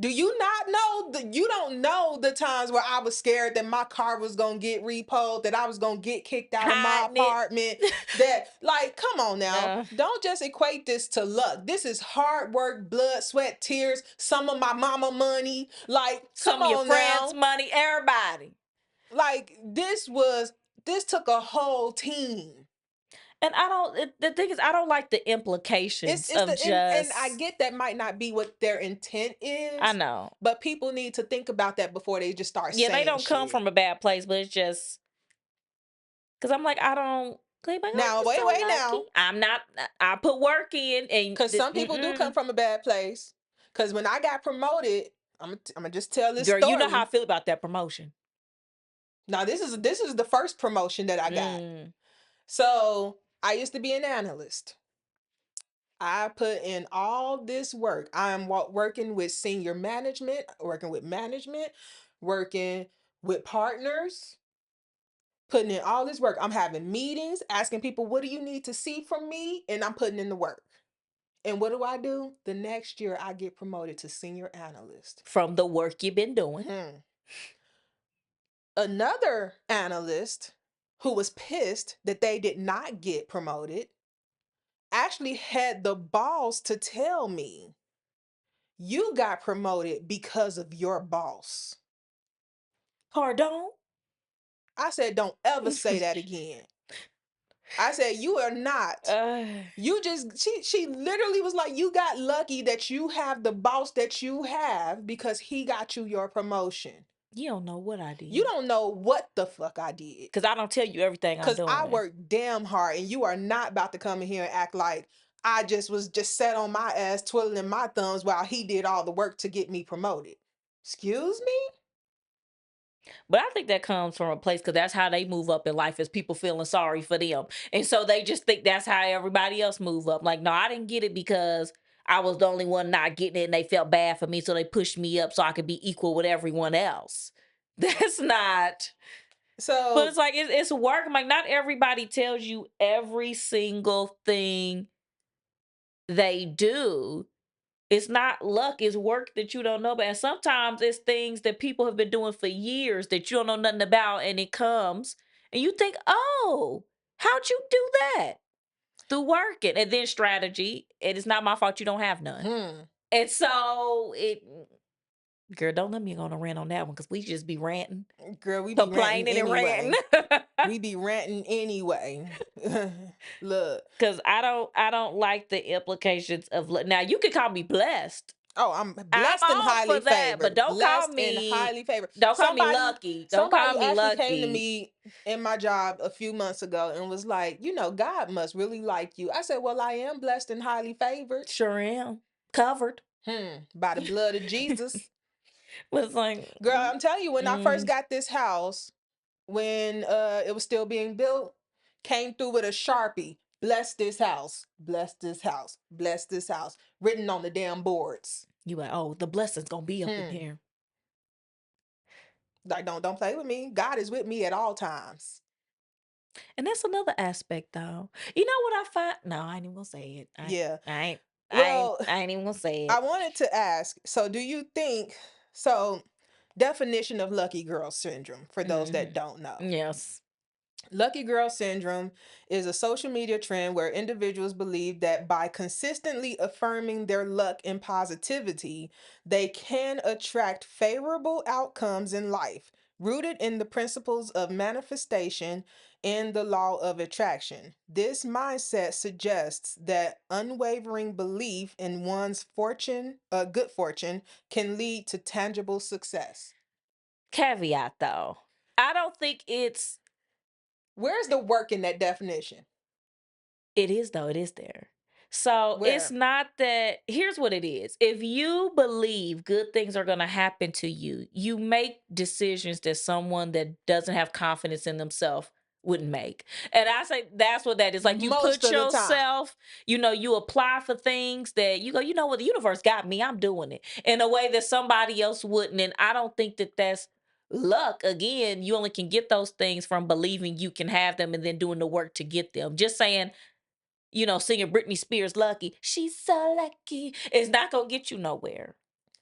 Do you not know that you don't know the times where I was scared that my car was gonna get repoed, that I was gonna get kicked out of my Hiding it. apartment? That, like, come on now. Uh, Don't just equate this to luck. This is hard work, blood, sweat, tears, some of my mama money. Like, come some of your on friends' now. money, everybody. Like, this took a whole team. And the thing is, I don't like the It's implications it's of the and I just, get that might not be what their intent I is, know. but people need to think about that before they just start Yeah, they saying don't come shit. from a bad place, but it's just, because I'm like, I don't, they like, oh, Now, you're wait, so wait lucky. now. I'm not, I put work in, and, Because some people do come mm-mm. from a bad place. Because when I got promoted, I'm gonna just tell this Girl, you know how I story. feel about that promotion. Now, this is the first promotion that I got. Mm. So I used to be an analyst. I put in all this work. I'm working with senior management, working with partners, putting in all this work. I'm having meetings, asking people, what do you need to see from me? And I'm putting in the work. And what do? The next year, I get promoted to senior analyst. From the work you've been doing. Another analyst who was pissed that they did not get promoted actually had the balls to tell me, you got promoted because of your boss. Pardon? I said, don't ever say that again. I said, you are not. You just, she literally was like, you got lucky that you have the boss that you have because he got you your promotion. You don't know what I You did. don't know what the fuck I did. Because I don't tell you everything I'm Because I doing. worked damn hard, and you are not about to come in here and act like I just was just sat on my ass twiddling my thumbs while he did all the work to get me promoted. Excuse me? But I think that comes from a place because that's how they move up in life, is people feeling sorry for them. And so they just think that's how everybody else move up. Like, no, I didn't get it because I was the only one not getting it and they felt bad for me. So they pushed me up so I could be equal with everyone else. That's not. But So, it's like, it's work. I'm like, not everybody tells you every single thing they do. It's not luck, it's work that you don't know about. And sometimes it's things that people have been doing for years that you don't know nothing about, and it comes and you think, oh, how'd you do that? Through working and then strategy. And it's not my fault you don't have none. And so girl, don't let me go on a rant on that one because we just be ranting, girl, we be ranting complaining and ranting. anyway. We be ranting anyway. Look. Because I don't like the implications of now you could call me blessed. Oh, I'm I'm blessed and all for highly that, but favored. Blessed and highly favored. don't call me lucky. Don't call Somebody me actually came to lucky. me in my job a few months ago and was like, God must really like you. I said, well, I am blessed and highly favored. Sure am. Covered. By the blood of Jesus. Was like, Girl, I'm telling you, when I first got this house, when it was still being built, came through with a Sharpie. Bless this house. Bless this house. Bless this house. Written on the damn boards. you like, oh, the blessing's gonna be up in here. Like, don't play with me. God is with me at all times. And that's another aspect though. You know what I find? No, I ain't even gonna say it. Yeah. I ain't Well, I ain't even gonna say I it. wanted to ask, so do you think, so definition of lucky girl syndrome for those that don't know. Yes. Lucky girl syndrome is a social media trend where individuals believe that by consistently affirming their luck and positivity, they can attract favorable outcomes in life, rooted in the principles of manifestation and the law of attraction. This mindset suggests that unwavering belief in one's good fortune, can lead to tangible success. Caveat though. I don't think Where's the work in that definition? it is though, it is there. So it's Where? not that, here's what it is. If you believe good things are going to happen to you, you make decisions that someone that doesn't have confidence in themselves wouldn't make. And I say that's what that is. Like you Most put of the time. yourself, you apply for things that you go, you know what, the universe got me, I'm doing it in a way that somebody else wouldn't. And I don't think that that's luck. Again, you only can get those things from believing you can have them and then doing the work to get them. Just saying, singing Britney Spears lucky. She's so lucky. It's not gonna get you nowhere.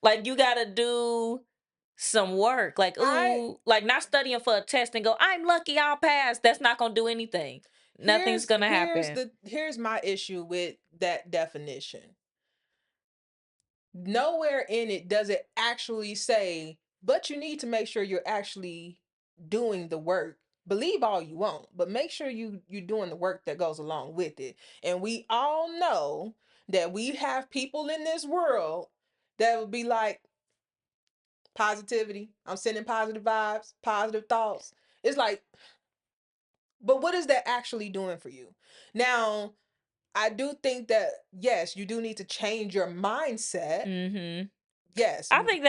Like you gotta do some work. Like, I ooh, like not studying for a test and go, I'm lucky, I'll pass. That's not gonna do anything. Nothing's here's gonna here's happen. the here's my issue with that definition. Nowhere in it does it actually say, but you need to make sure you're actually doing the work. Believe all you want, but make sure you're doing the work that goes along with it. And we all know that we have people in this world that will be like, positivity. I'm sending positive vibes, positive thoughts. It's like, but what is that actually doing for you? Now, I do think that yes, you do need to change your mindset. Hmm. Yes, I think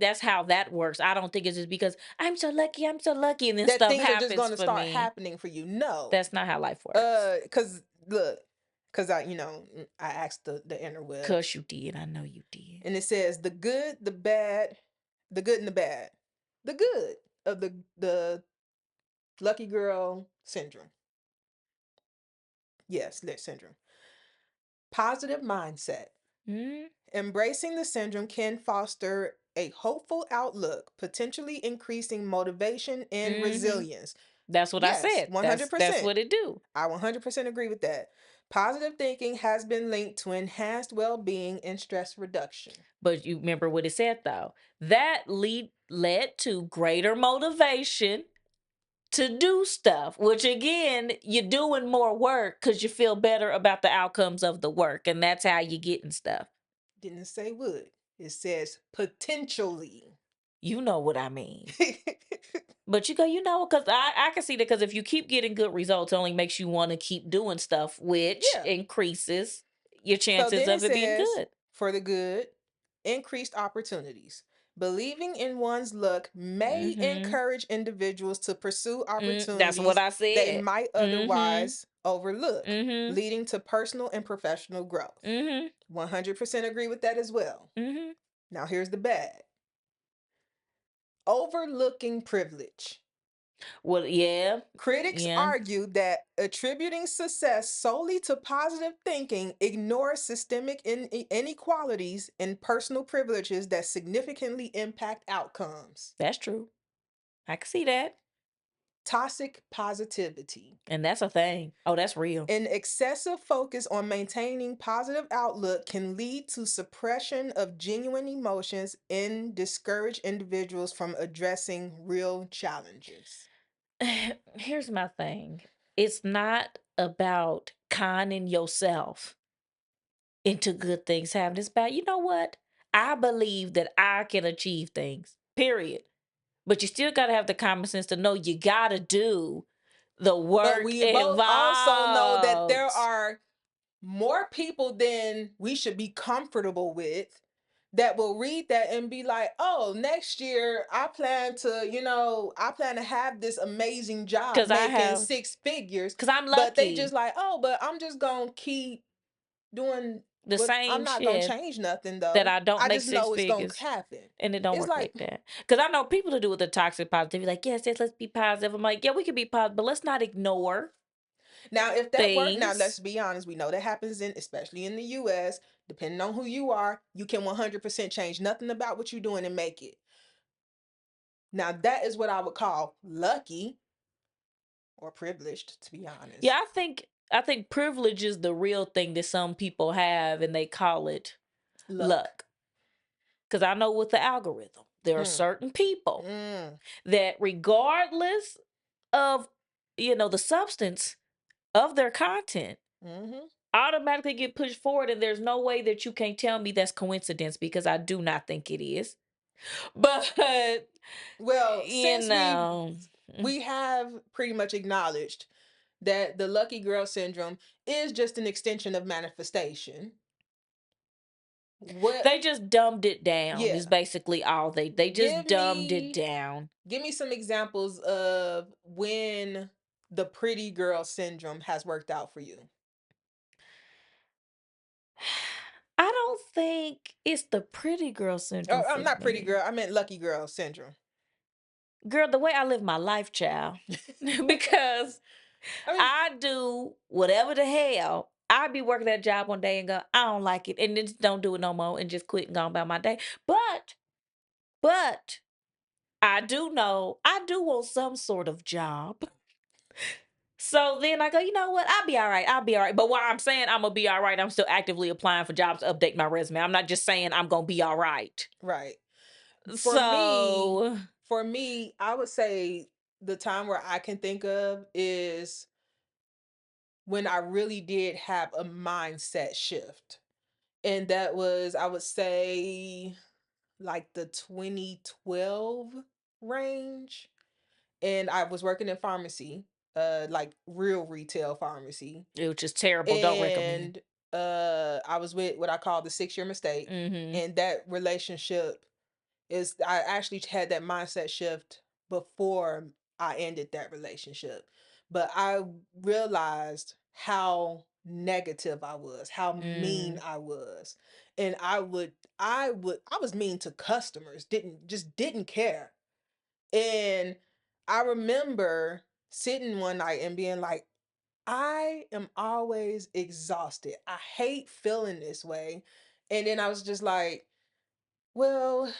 that's how that works. I don't think it's just because I'm so lucky, and then that stuff things are just happens going to for start me. happening for you. No. That's not how life works. Cuz look, cuz I asked the Cause interwebs you did. I know you did. and it says the good, the bad, the good and the bad. The good of the Lucky girl syndrome. Yes, lit syndrome. Positive mindset. Mm, Embracing the syndrome can foster a hopeful outlook, potentially increasing motivation and mm-hmm. resilience. That's what I Yes, said. That's 100%. what it do. I 100% agree with that. Positive thinking has been linked to enhanced well being and stress reduction. But you remember what it said though. That led to greater motivation to do stuff, which again, you're doing more work because you feel better about the outcomes of the work. And that's how you're getting stuff. Didn't say would, it says potentially. You know what I mean. But you go, because I can see that because if you keep getting good results, it only makes you want to keep doing stuff, which Yeah. increases your So chances then it of it being says, good. for the good, increased opportunities. Believing in one's luck may Mm-hmm. encourage individuals to pursue That's what opportunities I they said. might Mm-hmm. otherwise overlook, Mm-hmm. leading to personal and professional growth. Mm-hmm. 100% agree with that as well. Mm-hmm. Now, here's the bad: overlooking privilege. Well, yeah. Critics Yeah. argue that attributing success solely to positive thinking ignores systemic inequalities and personal privileges that significantly impact outcomes. That's true. I can see that. Toxic positivity. And that's a thing. Oh, that's real. An excessive focus on maintaining positive outlook can lead to suppression of genuine emotions and discourage individuals from addressing real challenges. Here's my thing. It's not about conning yourself into good things happening. It's about, you know what? I believe that I can achieve things. Period. But you still gotta have the common sense to know you gotta do the But work we both also know that there involved. are more people than we should be comfortable with that will read that and be like, oh, next year I plan to have this amazing job Cause I making have six figures. cause I'm But they just lucky. like, oh, but I'm just gonna keep doing The what I'm same not gonna shit change nothing that though. I don't I make just six know it's gonna figures. happen. And it don't It's work like like that. Because I know people to do with the toxic positivity, like, yes, let's be positive. I'm like, yeah, we can be positive, but let's not ignore now if that work now let's things. be honest, we know that happens in especially in the US, depending on who you are, you can 100% change nothing about what you're doing and make it. Now that is what I would call lucky or privileged, to be Yeah, honest. I think privilege is the real thing that some people have and they call it Luck. luck. Because I know with the algorithm, there are Hmm. certain people Mm. that regardless of the substance of their content Hmm. automatically get pushed forward, and there's no way that you can tell me that's coincidence because I do not think it is. But Well, you since we know, we have pretty much acknowledged that the lucky girl syndrome is just an extension of manifestation. What? they just dumbed it down is Yeah. basically all they just Give dumbed it me down. give me some examples of when the pretty girl syndrome has worked out for you. I don't think it's the pretty girl syndrome Oh, I'm for not pretty me. girl. I meant lucky girl syndrome. Girl, the way I live my life, child. Because I mean, I do whatever the hell. I be working that job one day and go, I don't like it, and then just don't do it no more and just quit and go about my day. But I do know I do want some sort of job. So then I go, you know what? I'll be all right. I'll be all right. But while I'm saying I'm gonna be all right, I'm still actively applying for jobs to update my resume. I'm not just saying I'm gonna be all right. right. For me, So for me, I would say the time where I can think of is when I really did have a mindset shift. And that was, I would say, like the 2012 range. And I was working in pharmacy, like real retail pharmacy. it was just terrible. Don't recommend. And I was with what I call the 6-year mistake. Mm-hmm. And that relationship is I actually had that mindset shift before I ended that relationship. But I realized how negative I was, how mean Mm. I was. And I was mean to customers, didn't care. And I remember sitting one night and being like, I am always exhausted. I hate feeling this way. And then I was just like, well,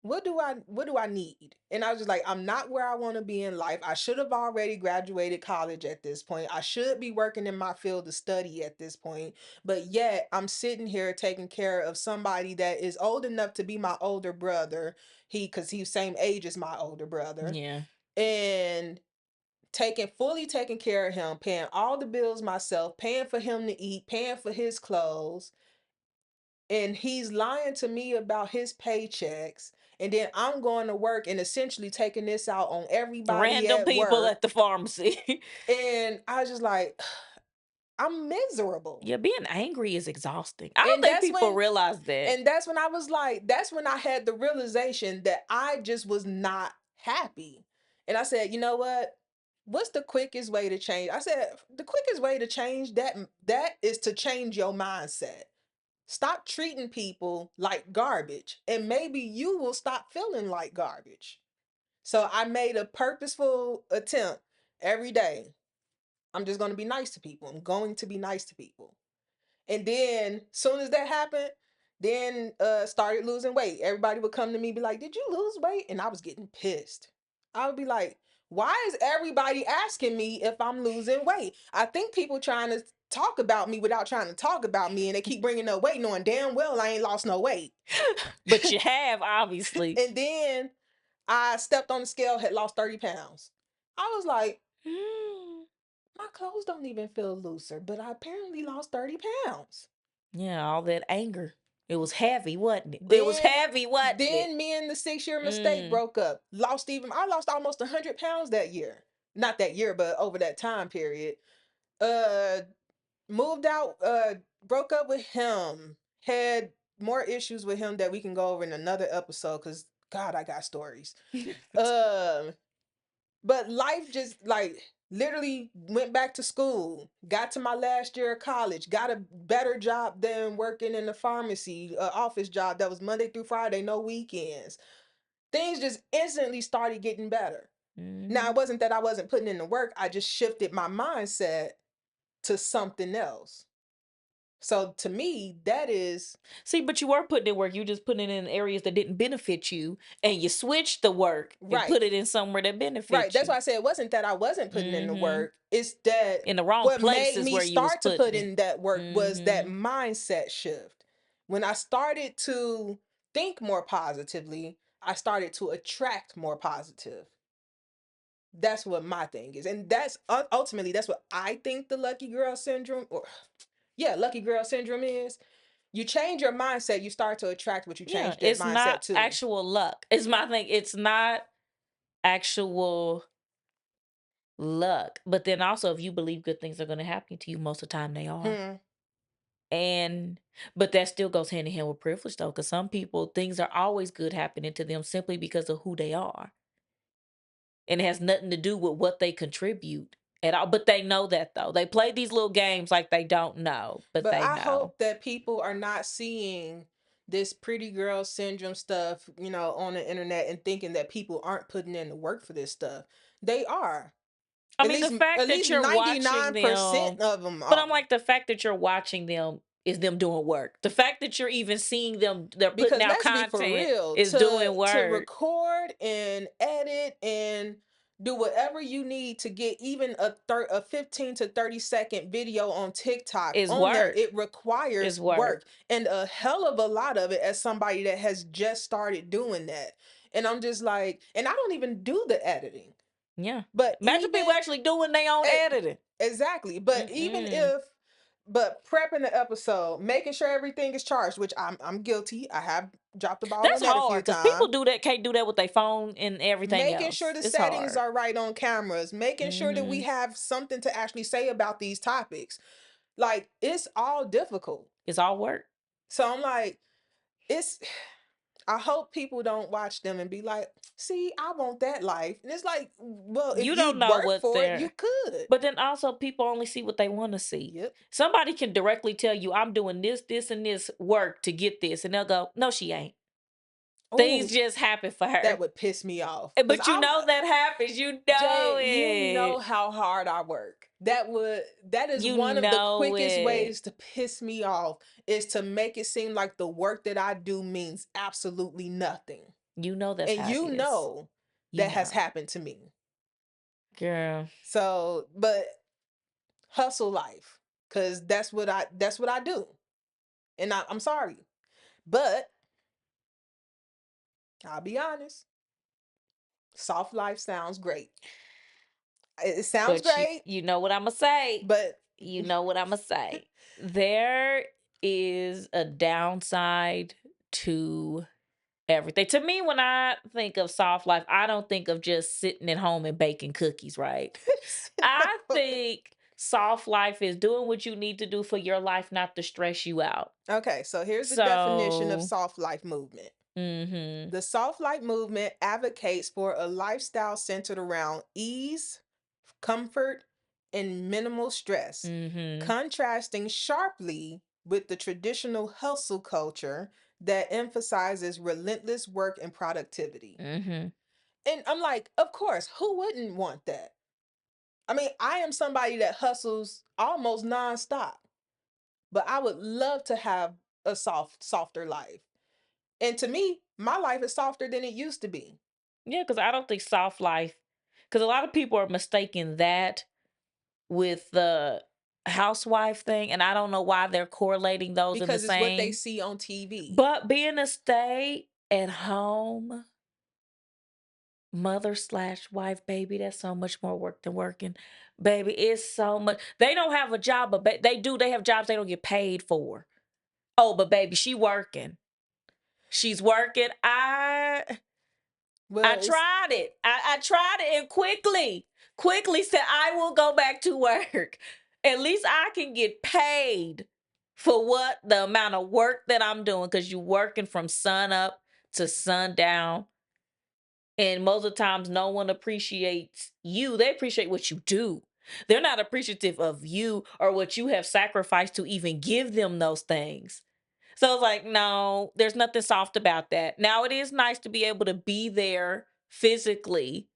what do I need? And I was just like, I'm not where I want to be in life. I should have already graduated college at this point. I should be working in my field of study at this point. But yet I'm sitting here taking care of somebody that is old enough to be my older brother. Cause he's same age as my older brother. Yeah. And fully taking care of him, paying all the bills myself, paying for him to eat, paying for his clothes, and he's lying to me about his paychecks, and then I'm going to work and essentially taking this out on everybody Random at people work. at the pharmacy. And I was just like, I'm miserable. Yeah, being angry is exhausting. I don't And think that's people when realize that. and that's when I was like, that's when I had the realization that I just was not happy. And I said, you know what? What's the quickest way to change? I said, the quickest way to change that is to change your mindset. Stop treating people like garbage, and maybe you will stop feeling like garbage. So I made a purposeful attempt every day. I'm just going to be nice to people. I'm going to be nice to people. And then soon as that happened, then started losing weight. Everybody would come to me be like, "Did you lose weight?" And I was getting pissed. I would be like, "Why is everybody asking me if I'm losing weight? I think people trying to talk about me without trying to talk about me, and they keep bringing up weight knowing damn well I ain't lost no weight." But you have, obviously. And then I stepped on the scale, had lost 30 pounds. I was like, Mm. my clothes don't even feel looser, but I apparently lost 30 pounds. Yeah, all that anger. It was heavy, wasn't it? It was Then heavy, wasn't it? then me and the 6 year mistake Mm. broke up. I lost almost 100 pounds that year. Not that year, but over that time period. Uh moved out, broke up with him. Had more issues with him that we can go over in another episode because God, I got stories. Um but life just like literally went back to school, got to my last year of college, got a better job than working in the pharmacy, office job that was Monday through Friday, no weekends. Things just instantly started getting better. Now, it Mhm. wasn't that I wasn't putting in the work, I just shifted my mindset to something else. So to me, that is See, but you were putting in work. You just putting it in areas that didn't benefit you, and you switched the work and right. put it in somewhere that Right. benefits That's you. why I said it wasn't that I wasn't putting in the Mm-hmm. work. It's that In the wrong what made places me where you was start to put putting it. in that work was that Mm-hmm. mindset shift. When I started to think more positively, I started to attract more positive. That's what my thing is. And that's ultimately that's what I think the lucky girl syndrome, or yeah, lucky girl syndrome is. You change your mindset, you start to attract what you Yeah, change that it's mindset not to. actual luck. It's my thing. It's not actual luck. But then also, if you believe good things are going to happen to you, most of the time they are. Hmm. And but that still goes hand in hand with privilege though, because some people things are always good happening to them simply because of who they are. And it has nothing to do with what they contribute at all. But they know that though. They play these little games like they don't know, but But they I know. hope that people are not seeing this pretty girl syndrome stuff, on the internet and thinking that people aren't putting in the work for this stuff. They are. I At mean, the least fact at that least you're watching 99% them, of them but I'm are. like, the fact that you're watching them is them doing work. The fact that you're even seeing them, they're putting Because out let's be for content real, is to doing to work. record and edit and do whatever you need to get even a 15 to 30-second video on TikTok Is on there, work. it requires Is work, work. and a hell of a lot of it as somebody that has just started doing that. And I'm just like, and I don't even do the editing. Yeah. But Imagine people even actually doing their own E- editing. exactly. But even Mm-mm. if, but prepping the episode, making sure everything is charged, which I'm guilty. I have dropped the ball on That's that a few hard because people times. do that, can't do that with their phone and everything Making sure else. the It's settings hard. are right on cameras, making sure that we Hmm. have something to actually say about these topics. Like it's all difficult. It's all work. So I'm like, it's I hope people don't watch them and be like, see, I want that life. And it's like, well, if You don't you'd know work what for it, you they're. could. But then also, people only see what they want to see. Yep. Somebody can directly tell you, I'm doing this, this, and this work to get this. And they'll go, no, she ain't. Things Oh, just happen for that her. would piss me off because But you know that happens. You know Jay, you know it. how hard I work. That is You one of the know quickest it. ways to piss me off is to make it seem like the work that I do means absolutely nothing. You know that's And how it you is. know You that has know. happened to me. Girl. So, but hustle life cuz that's what I do. And I'm sorry. But I'll be honest, soft life sounds great. It sounds But you great, you know what I'ma say. but You know what I'ma say. There is a downside to everything. To me, when I think of soft life, I don't think of just sitting at home and baking cookies, right? I think soft life is doing what you need to do for your life not to stress you out. Okay, so here's the definition of So, soft life movement. mhm, The soft life movement advocates for a lifestyle centered around ease, comfort, and minimal stress, mhm, contrasting sharply with the traditional hustle culture that emphasizes relentless work and productivity. mhm. And I'm like, of course, who wouldn't want that? I mean, I am somebody that hustles almost nonstop, but I would love to have a softer life. And to me, my life is softer than it used to be Yeah, because I don't think soft life, because a lot of people are mistaking that with the housewife thing, and I don't know why they're correlating those in the because it's what they same. see on TV. But being a stay at home mother slash wife, baby, that's so much more work than working. Baby, it's so much. They don't have a job, but they do. They have jobs they don't get paid for. Oh, but baby, she working. She's working. I Well, it's tried it. I tried it and quickly said, I will go back to work. At least I can get paid for what the amount of work that I'm doing because you're working from sun up to sundown. And most of the times, no one appreciates you. They appreciate what you do. They're not appreciative of you or what you have sacrificed to even give them those things. So it's like, no, there's nothing soft about that. Now, it is nice to be able to be there physically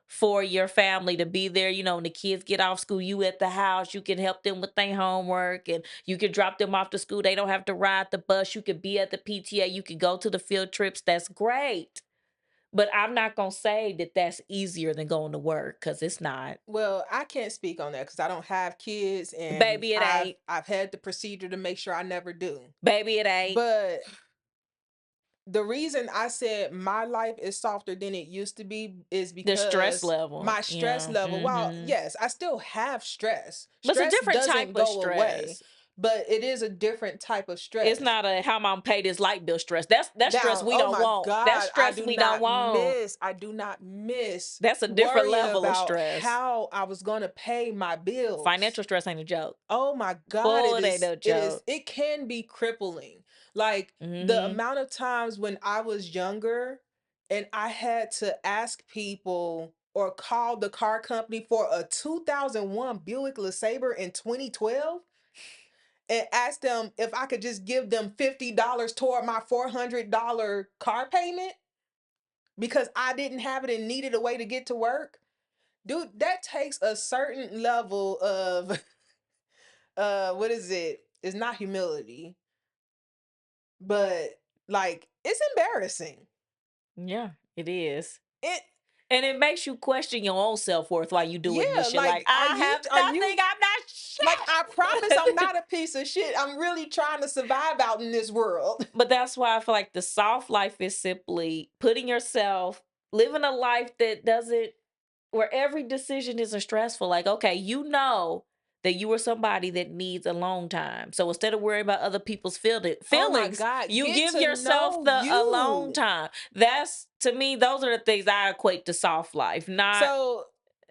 for your family, to be there, when the kids get off school, you at the house, you can help them with their homework and you can drop them off to school. They don't have to ride the bus. You could be at the PTA. You could go to the field trips. That's great. But I'm not going to say that that's easier than going to work because it's not. well, I can't speak on that because I don't have kids, and Baby, it I've ain't. I've had the procedure to make sure I never do. Baby, it ain't. But the reason I said my life is softer than it used to be is The stress because level. my stress Yeah. level, while Hmm. yes, I still have stress. But it's a Stress different type doesn't of go away, stress. but it is a different type of It's stress. not a how I'm pay this light bill stress. That's stress Now, we oh don't my want. That's God, stress we don't want. I do not miss That's a different worrying level of about stress. how I was going to pay my bills. Financial stress ain't a joke. Oh my God, Oh, it ain't no joke. it can be crippling. Like the Hmm. amount of times when I was younger and I had to ask people or call the car company for a 2001 Buick LeSabre in 2012 and ask them if I could just give them $50 toward my $400 car payment because I didn't have it and needed a way to get to work. Dude, that takes a certain level of what is it? It's not humility, but like it's embarrassing. Yeah, it is. It And it makes you question your own self-worth while you doing this Yeah, shit. Like, like I have are nothing, you I'm not like I promise I'm shit. not a piece of shit. I'm really trying to survive out in this world. But that's why I feel like the soft life is simply putting yourself, living a life that doesn't, where every decision isn't stressful. Like, okay, you know that you are somebody that needs alone time. So instead of worrying about other people's Oh my feelings, God, you get give to yourself know the alone you. time. That's, to me, those are the things I equate to soft life. Not, So,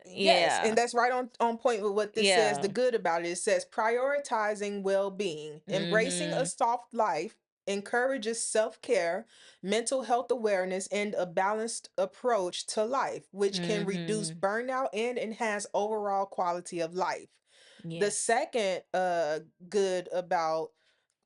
yes, and yeah, that's right on point with what this says. The yeah. good about it, it says prioritizing well-being, embracing a Mm-hmm. soft life encourages self-care, mental health awareness, and a balanced approach to life, which can reduce Mm-hmm. burnout and enhance overall quality of life. The Yes. second good about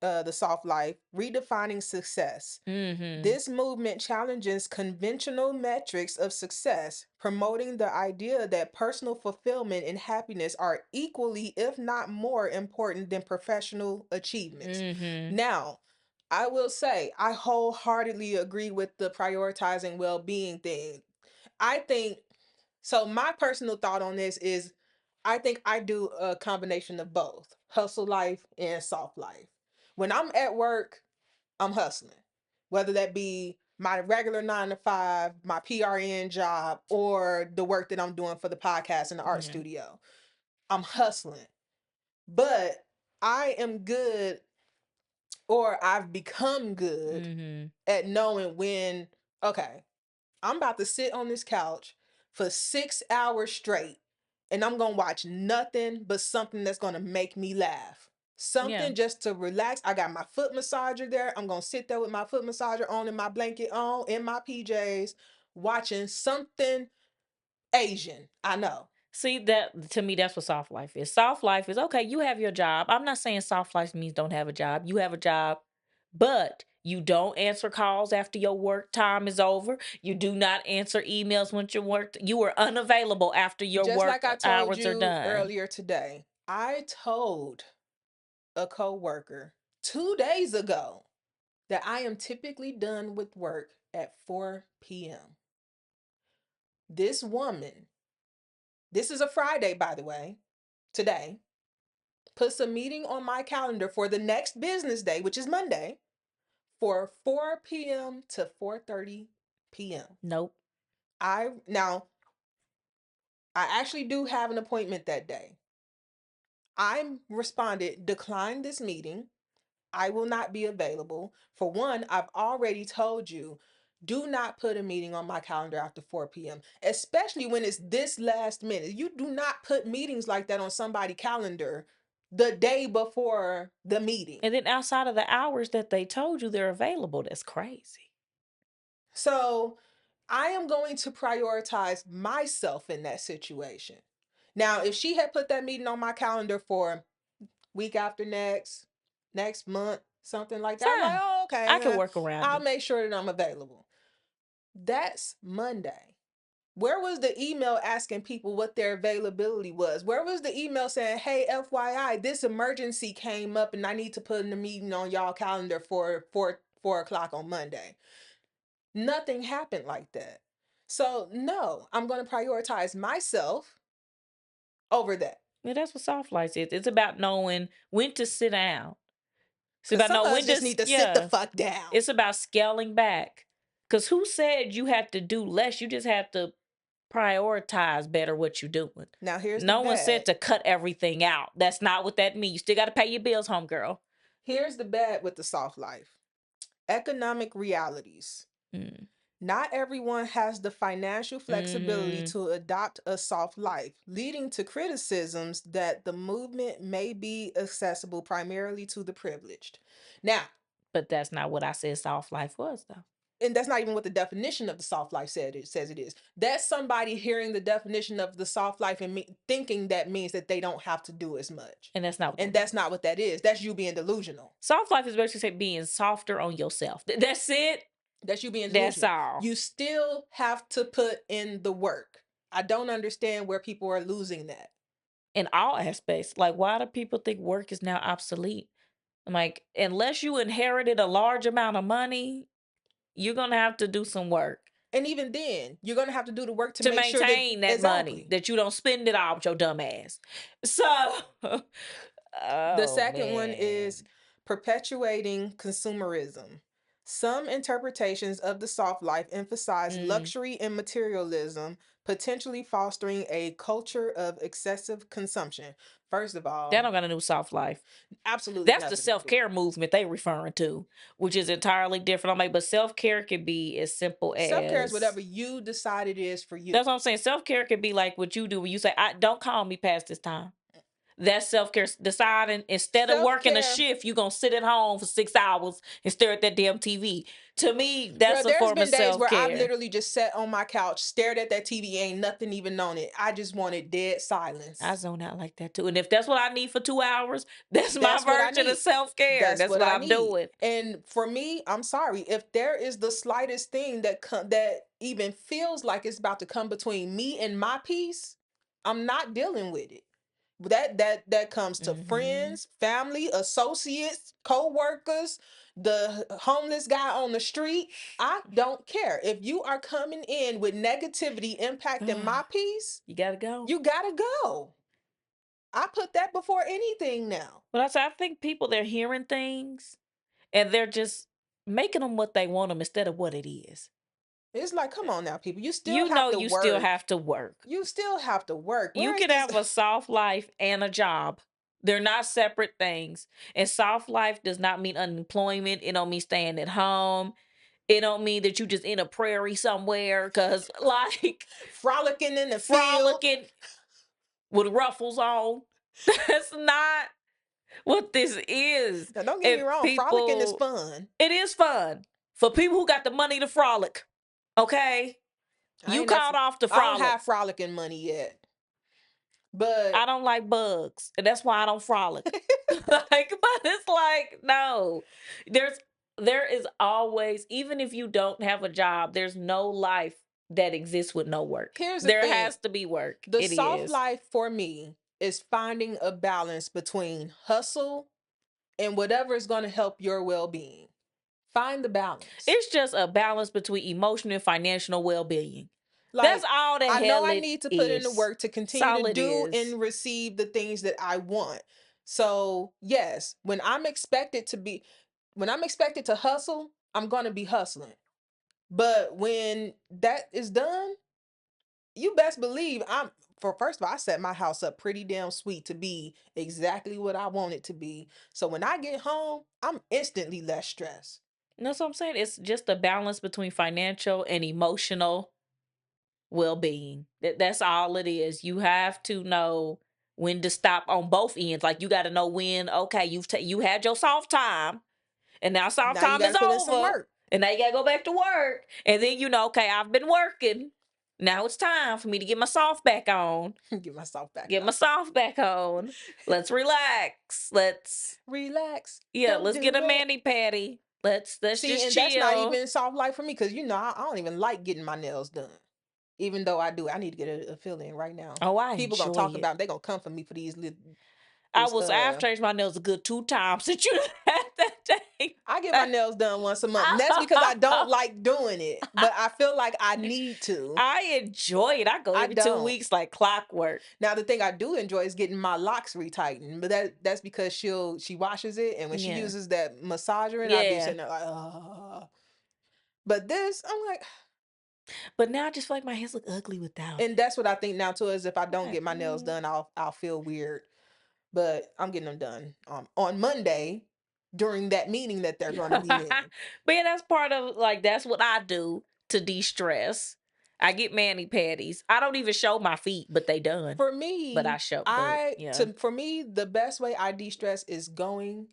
the soft life, redefining success. Mm-hmm. This movement challenges conventional metrics of success, promoting the idea that personal fulfillment and happiness are equally, if not more, important than professional achievements. Mm-hmm. Now, I will say, I wholeheartedly agree with the prioritizing well being thing. I think so. My personal thought on this is I think I do a combination of both hustle life and soft life. When I'm at work, I'm hustling, whether that be my regular 9 to 5, my PRN job, or the work that I'm doing for the podcast in the art Yeah. studio. I'm hustling, but I am good, or I've become good Mm-hmm. at knowing when, okay, I'm about to sit on this couch for 6 hours straight and I'm going to watch nothing but something that's going to make me laugh. Yeah. Something just to relax. I got my foot massager there. I'm going to sit there with my foot massager on and my blanket on in my PJs watching something Asian. I know. See, that to me, that's what soft life is. Soft life is okay, you have your job. I'm not saying soft life means don't have a job. You have a job, but you don't answer calls after your work time is over. You do not answer emails when your work you are unavailable after your Just work like I told hours are you done. earlier today, I told a coworker 2 days ago that I am typically done with work at 4 p.m. This woman, this is a Friday, by the way, today, puts a meeting on my calendar for the next business day, which is Monday, for 4 p.m. to 4:30 p.m. Nope. I actually do have an appointment that day. I responded, decline this meeting. I will not be available. For one, I've already told you, do not put a meeting on my calendar after 4 p.m., especially when it's this last minute. You do not put meetings like that on somebody's calendar the day before the meeting. And then outside of the hours that they told you they're available, that's crazy. So I am going to prioritize myself in that situation. Now, if she had put that meeting on my calendar for week after next, next month, something like that, I'm like, Fine. oh, I okay, can work around I'll it. make sure that I'm available. That's Monday. Where was the email asking people what their availability was? Where was the email saying, hey, FYI, this emergency came up and I need to put in a meeting on y'all calendar for 4 o'clock on Monday? Nothing happened like that. So, no, I'm going to prioritize myself over that. Yeah, that's what soft life is. It's about knowing when to sit down. It's Because about some of knowing us when to, just need to sit the yeah. fuck down. It's about scaling back. Because who said you have to do less? You just have to prioritize better what you're doing. Now, here's the No one said bad. to cut everything out. That's not what that means. You still got to pay your bills, homegirl. Here's the bad with the soft life economic realities. Mm. Not everyone has the financial flexibility Hmm. to adopt a soft life, leading to criticisms that the movement may be accessible primarily to the privileged. Now, But that's not what I said soft life was, though. and that's not even what the definition of the soft life said it says it is. That's somebody hearing the definition of the soft life and thinking that means that they don't have to do as much. And that's not what And that means. that's not what that is. That's you being delusional. Soft life is basically being softer on yourself. That's it. That's you being That's delusional. all. You still have to put in the work. I don't understand where people are losing that. In all aspects. Like, why do people think work is now obsolete? I'm like, unless you inherited a large amount of money, you're going to have to do some work And even then, you're going to have to do the work to to make sure that maintain that money, exactly. that you don't spend it all with your dumb ass. So, The oh second one is man. perpetuating consumerism. Some interpretations of the soft life emphasize Mm, luxury and materialism, potentially fostering a culture of excessive consumption. First of that all, don't got a new soft life. absolutely That's the nothing to self do. care movement they referring to, which is entirely different. I'm like, but self care can be as simple Self care is as whatever you decide it is for you. that's what I'm saying. Self care can be like what you do when you say, "I don't call me past this time." That's self-care. Deciding instead of Self working a care. shift, you're gonna sit at home for 6 hours and stare at that damn TV. To me, Girl, that's a there's form of been days where I've self-care. literally just sat on my couch, stared at that TV, ain't nothing even on it. I just wanted dead I silence. zone out like that too. And if that's what I need for 2 hours, that's my That's what I version of need. self-care. That's That's what what I I'm need. doing. And for me, I'm sorry if there is the slightest thing that even feels like it's about to come between me and my peace, I'm not dealing with it. That comes to Hmm. friends, family, associates, co-workers, the homeless guy on the street. I don't care. If you are coming in with negativity impacting my peace, You gotta go. you gotta go. I put that before anything now. But I think people, they're hearing things and they're just making them what they want them instead of what it is. It's like, come on now, people. You still You have know, to you still work. have to work. You still have to work. You Where is can this? have a soft life and a job. They're not separate things. And soft life does not mean unemployment. It don't mean staying at home. It don't mean that you just in a prairie somewhere because like Frolicking in the field. frolicking with ruffles on. That's not what this is. Now, don't get me If wrong, frolicking is people, fun. it is fun for people who got the money to frolic. Okay, I you ain't that. called off the I don't frolic. have frolicking money yet, I but don't like bugs, and that's why I don't frolic. Like, but it's like no, there's there is always, even if you don't have a job, there's no life that exists with no work. here's the There thing: has to be work. the It soft is. life for me is finding a balance between hustle and whatever is going to help your well-being. Find the balance. It's just a balance between emotional and financial well-being. That's Like, all the I know hell I it need to put in the is. work to That's continue to all it do is. and receive the things that I want. So, yes, when I'm expected to hustle, I'm going to be hustling. But when that is done, you best believe for first of all, I set my house up pretty damn sweet to be exactly what I want it to be. So when I get home, I'm instantly less stressed. That's what I'm saying. It's just a balance between financial and emotional well-being. That's all it is. You have to know when to stop on both ends. Like you got to know when. Okay, you had your soft time, and now soft Now you time got is to put in some over, work. and now you got to go back to work. And then okay, I've been working. Now it's time for me to get my soft back on. Get myself back Get on. my soft back on. Let's relax. Relax. Don't Let's get do a it. mani patty. Let's See, just and that's not chill. even soft life for me because I don't even like getting my nails done. Even though I do, I need to get a fill in right now. Oh, I People gonna enjoy talk it. about. They gonna come for me for I this. was I've changed my nails a good 2 times since you had that day. I get my nails done once a month, and that's because I don't like doing it, but I feel like I need to. I enjoy it. I go I every two don't. weeks like clockwork. Now the thing I do enjoy is getting my locks retightened, but that's because she washes it, and when she Yeah. uses that massager, and I be Yeah. sitting there like, oh. But this, I'm like, But now I just feel like my hands look ugly without and it. that's what I think now too is if I don't Like, get my nails done, I'll feel weird. But I'm getting them done on Monday during that meeting that they're going to be but in. yeah, that's part of like that's what I do to de-stress. I get mani patties. I don't even show my feet, but they done. For But I me, show but yeah. for me the best way I de-stress is going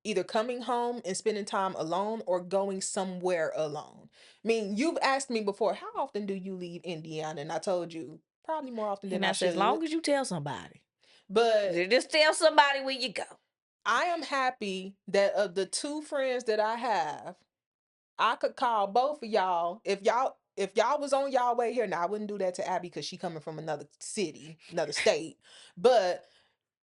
either coming home and spending time alone or going somewhere alone. I mean, you've asked me before, how often do you leave Indiana? And I told you probably more often than And I I said, as should. long as you tell somebody. But Just tell somebody where you go. I am happy that of the two friends that I have, I could call both of y'all if y'all was on y'all way here. Now I wouldn't do that to Abby because she coming from another city, another state. But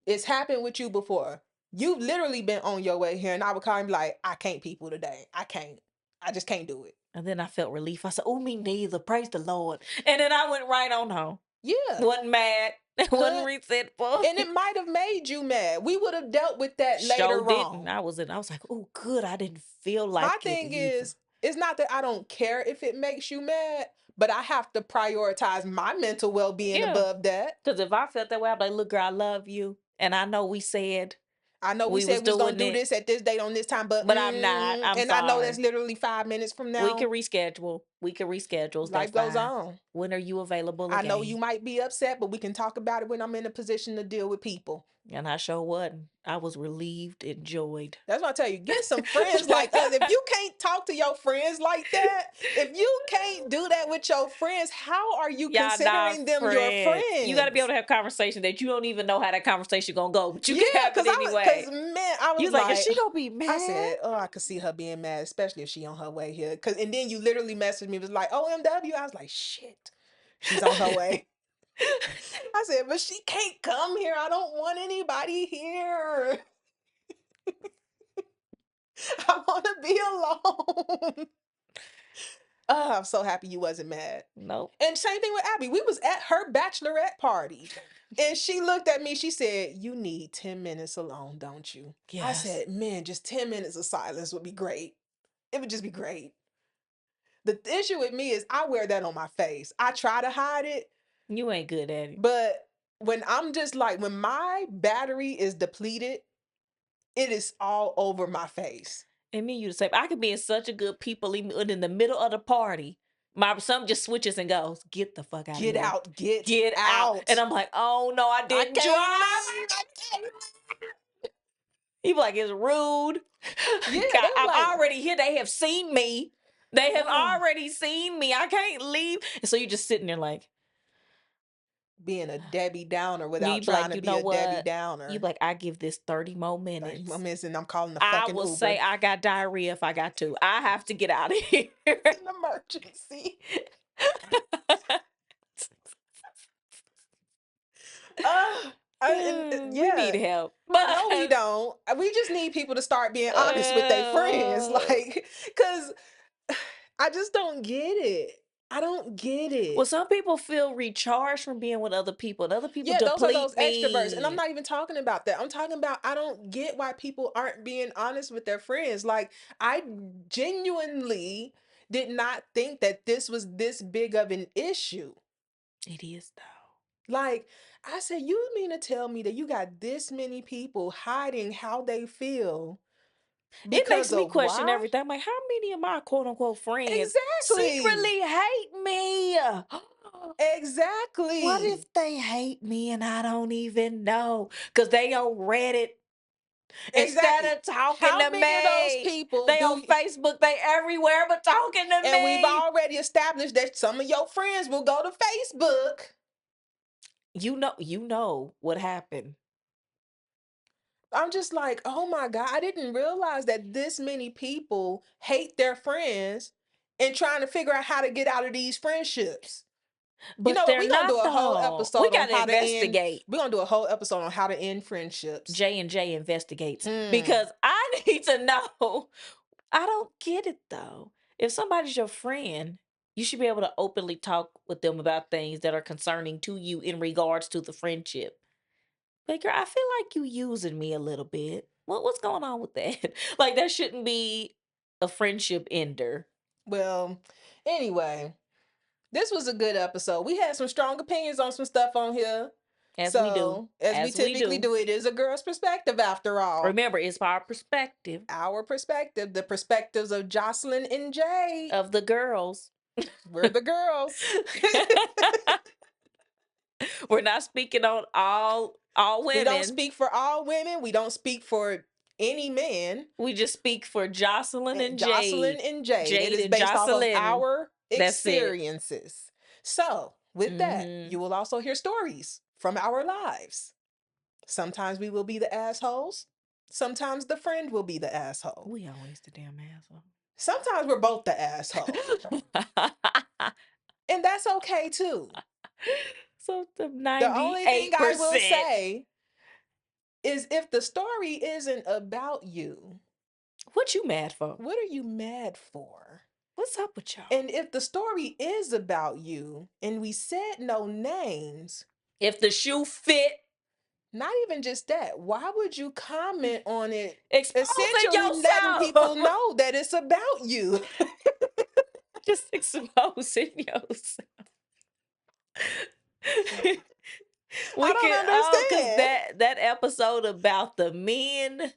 it's happened with you before. You've literally been on your way here, and I would call him like, I can't people today. I can't. I just can't do it. And then I felt relief. I said, oh, me neither. Praise the Lord. And then I went right on home. Yeah. Wasn't mad. Wasn't Could resentful. and it might have made you mad. We would have dealt with that Show later didn't. on. I was like, oh, good. I didn't feel My like it thing either. is, it's not that I don't care if it makes you mad, but I have to prioritize my mental well-being Yeah. above that. Because if I felt that way, I'd be like, look, girl, I love you. And I know we said I know we we was said we was gonna doing do it, this at this date on this time, but but I'm not. I'm and I know that's sorry. literally 5 minutes from We can now. reschedule. That's Life goes fine. on. When are you available I know you again? might be upset, but we can talk about it when I'm in a position to deal with people. And I sure wasn't. I was relieved, enjoyed. That's why I tell you, get some friends like us. If you can't talk to your friends like that, if you can't do that with your friends, how are you Y'all not considering them your friends. You got to be able friends? to have conversation that you don't even know how that conversation gonna go, but you Yeah, can have it cause anyway. man, I You was was like, is like, she gonna be I mad? said, oh, I could see her being mad, especially if she on her way here. Cause and then you literally messaged me, was like, OMW. I was like, shit, she's on her way. I said, but she can't come here. I don't want anybody here. I want to be alone. Oh, I'm so happy you wasn't mad. Nope. And same thing with Abby. We was at her bachelorette party. And she looked at me, she said, you need 10 minutes alone, don't you? I Yes. said, man, just 10 minutes of silence would be great. It would just be great. The issue with me is I wear that on my face. I try to hide it, You ain't good at it. but when I'm just like, when my battery is depleted, it is all over my face. And me, you the same. I could be in such a good people in the middle of the party. My son just switches and goes, get the fuck out of Get here. out, get Get out. And out. I'm like, oh no, I I didn't can't drive. leave. I can't. He be like, it's rude. Yeah, they God, were I'm like, already here. They have seen me. They have oh, already seen me. I can't leave. And so you're just sitting there like, being a Debbie Downer you without be trying like, to you be know a Debbie what? You be Downer. like, I give this 30 more 30 more minutes. minutes and I'm calling the I fucking will say Uber. I got diarrhea if I got to. I have to get out of here. It's an emergency. Uh, We yeah. need help. No, we But don't. We just need people to start being honest with their friends. uh, Like, because I just don't get it. I don't get well, it. some people feel recharged from being with other people, and other people Yeah, those are those deplete extroverts. And I'm me. not even talking about that. I'm talking about I don't get why people aren't being honest with their friends. Like, I genuinely did not think that this was this big of an issue. It is though. Like, I said, you mean to tell me that you got this many people hiding how they feel It makes because me of question why? everything. I'm like, how many of my quote unquote friends Exactly. secretly hate me? What Exactly. if they hate me and I don't even know? Because they on Reddit instead Exactly. of talking How to many of those me. people They on do Facebook, they everywhere but talking to and we've me. already established that some of your friends will go to Facebook. You know what happened. I'm just like, oh my God, I didn't realize that this many people hate their friends and trying to figure out how to get out of these friendships. You But know what? they're We're gonna do not a whole though. We episode on gotta how to end. investigate. We're gonna do a whole episode on how to end friendships. J&J investigates Hmm. because I need to know. I don't get it though. If somebody's your friend, you should be able to openly talk with them about things that are concerning to you in regards to the friendship. Like, girl, I feel like you using me a little bit. What's going on with that? Like, that shouldn't be a friendship ender. Well, anyway, this was a good episode. We had some strong opinions on some stuff on here. As we do. So, as we As we typically do. do, it is a girl's perspective after all. Remember, it's our perspective Our perspective, the perspectives of Jocelyn and Jay. of the girls. We're the girls. We're not speaking on all We don't women. speak for all women. We don't speak for any man. We just speak for Jocelyn and Jocelyn Jade. and Jade. It Jade is and based off of Jocelyn. our That's it. experiences. So, with that, Hmm. you will also hear stories from our lives. Sometimes we will be the assholes. Sometimes the friend will be the asshole. We always the damn asshole. Sometimes we're both the asshole. And that's okay too. So the The only thing I will 98%. say is if the story isn't about you, What you mad for? what are you mad for? What's up with y'all? And if the story is about you and we said no names, If the shoe fit, not even just that, why would you comment on it? exposing Essentially letting people yourself. know that it's about you. Just exposing yourself. I We don't can because understand. that episode about the men,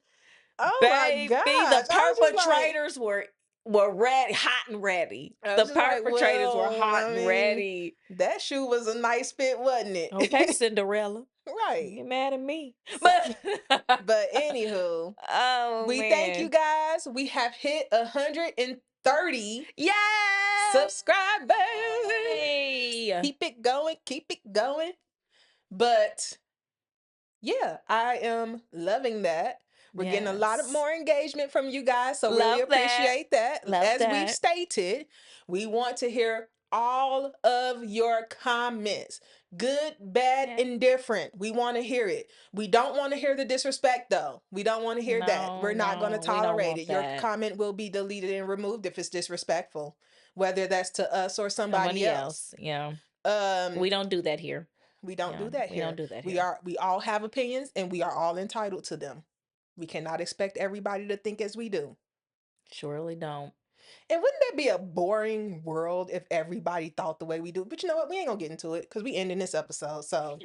Oh my baby, gosh. the I was just like, perpetrators were ready, hot and ready. I The was just like, perpetrators were well, hot I and mean, ready. that shoe was a nice fit, wasn't Okay, it? Cinderella. Right. Get mad at me. So, but anywho, Oh we thank you man. guys. We have hit 130 Yeah. subscribers. Hey. Keep it going. Keep it going. But yeah, I am loving that. We're getting a lot of Yes. more engagement from you guys, so really Love that. appreciate that. Love As we've that. stated, we want to hear all of your comments. Good, bad, Yeah. indifferent. We want to hear it. We don't want to hear the disrespect though. We don't want to hear that. No, We're not going to no, we don't tolerate want it. Your that. comment will be deleted and removed if it's disrespectful, whether that's to us or somebody Somebody else. else. Yeah. Um We don't do that here. we don't Yeah. do that We don't here. do that We here. are we all have opinions and we are all entitled to them. We cannot expect everybody to think as we do. Surely don't. And wouldn't that be a boring world if everybody thought the way we do? But you know what? We ain't gonna get into it because we ending this episode. So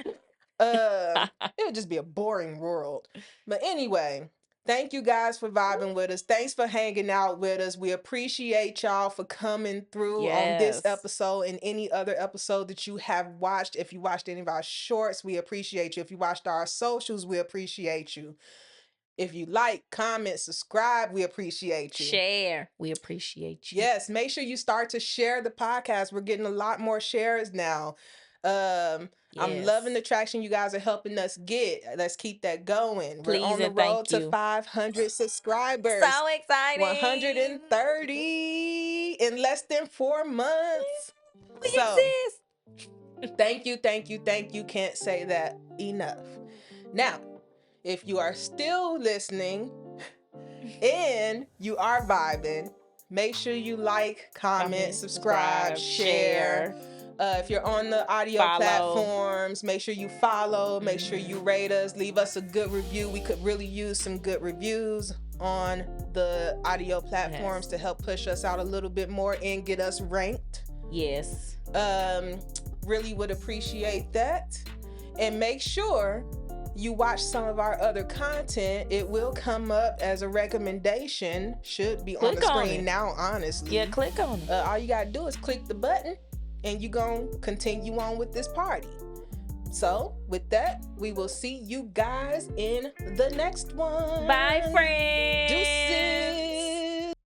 it would just be a boring world. But anyway, thank you guys for vibing with us. Thanks for hanging out with us. We appreciate y'all for coming through on this Yes. episode and any other episode that you have watched. If you watched any of our shorts, we appreciate you. If you watched our socials, we appreciate you. If you like, comment, subscribe, we appreciate you. Share. We appreciate you. Yes, make sure you start to share the podcast. We're getting a lot more shares now. I'm loving Yes. the traction you guys are helping us get. Let's keep that going. We're Please on the and thank road to you. 500 subscribers. So exciting. 130 in less than 4 months. We So, exist. thank you, thank you, thank you. Can't say that enough. Now, if you are still listening and you are vibing, make sure you like, comment, subscribe, share. If you're on the audio Follow. platforms, make sure you follow, make sure you rate us, leave us a good review. We could really use some good reviews on the audio platforms to help push us out a little bit more and get us ranked. Yes. Really would appreciate that. And make sure you watch some of our other content. It will come up as a recommendation. Should be on the screen now, honestly. Yeah, click on it. All you gotta do is click the button and you gonna continue on with this party. So with that, we will see you guys in the next one. Bye, friends.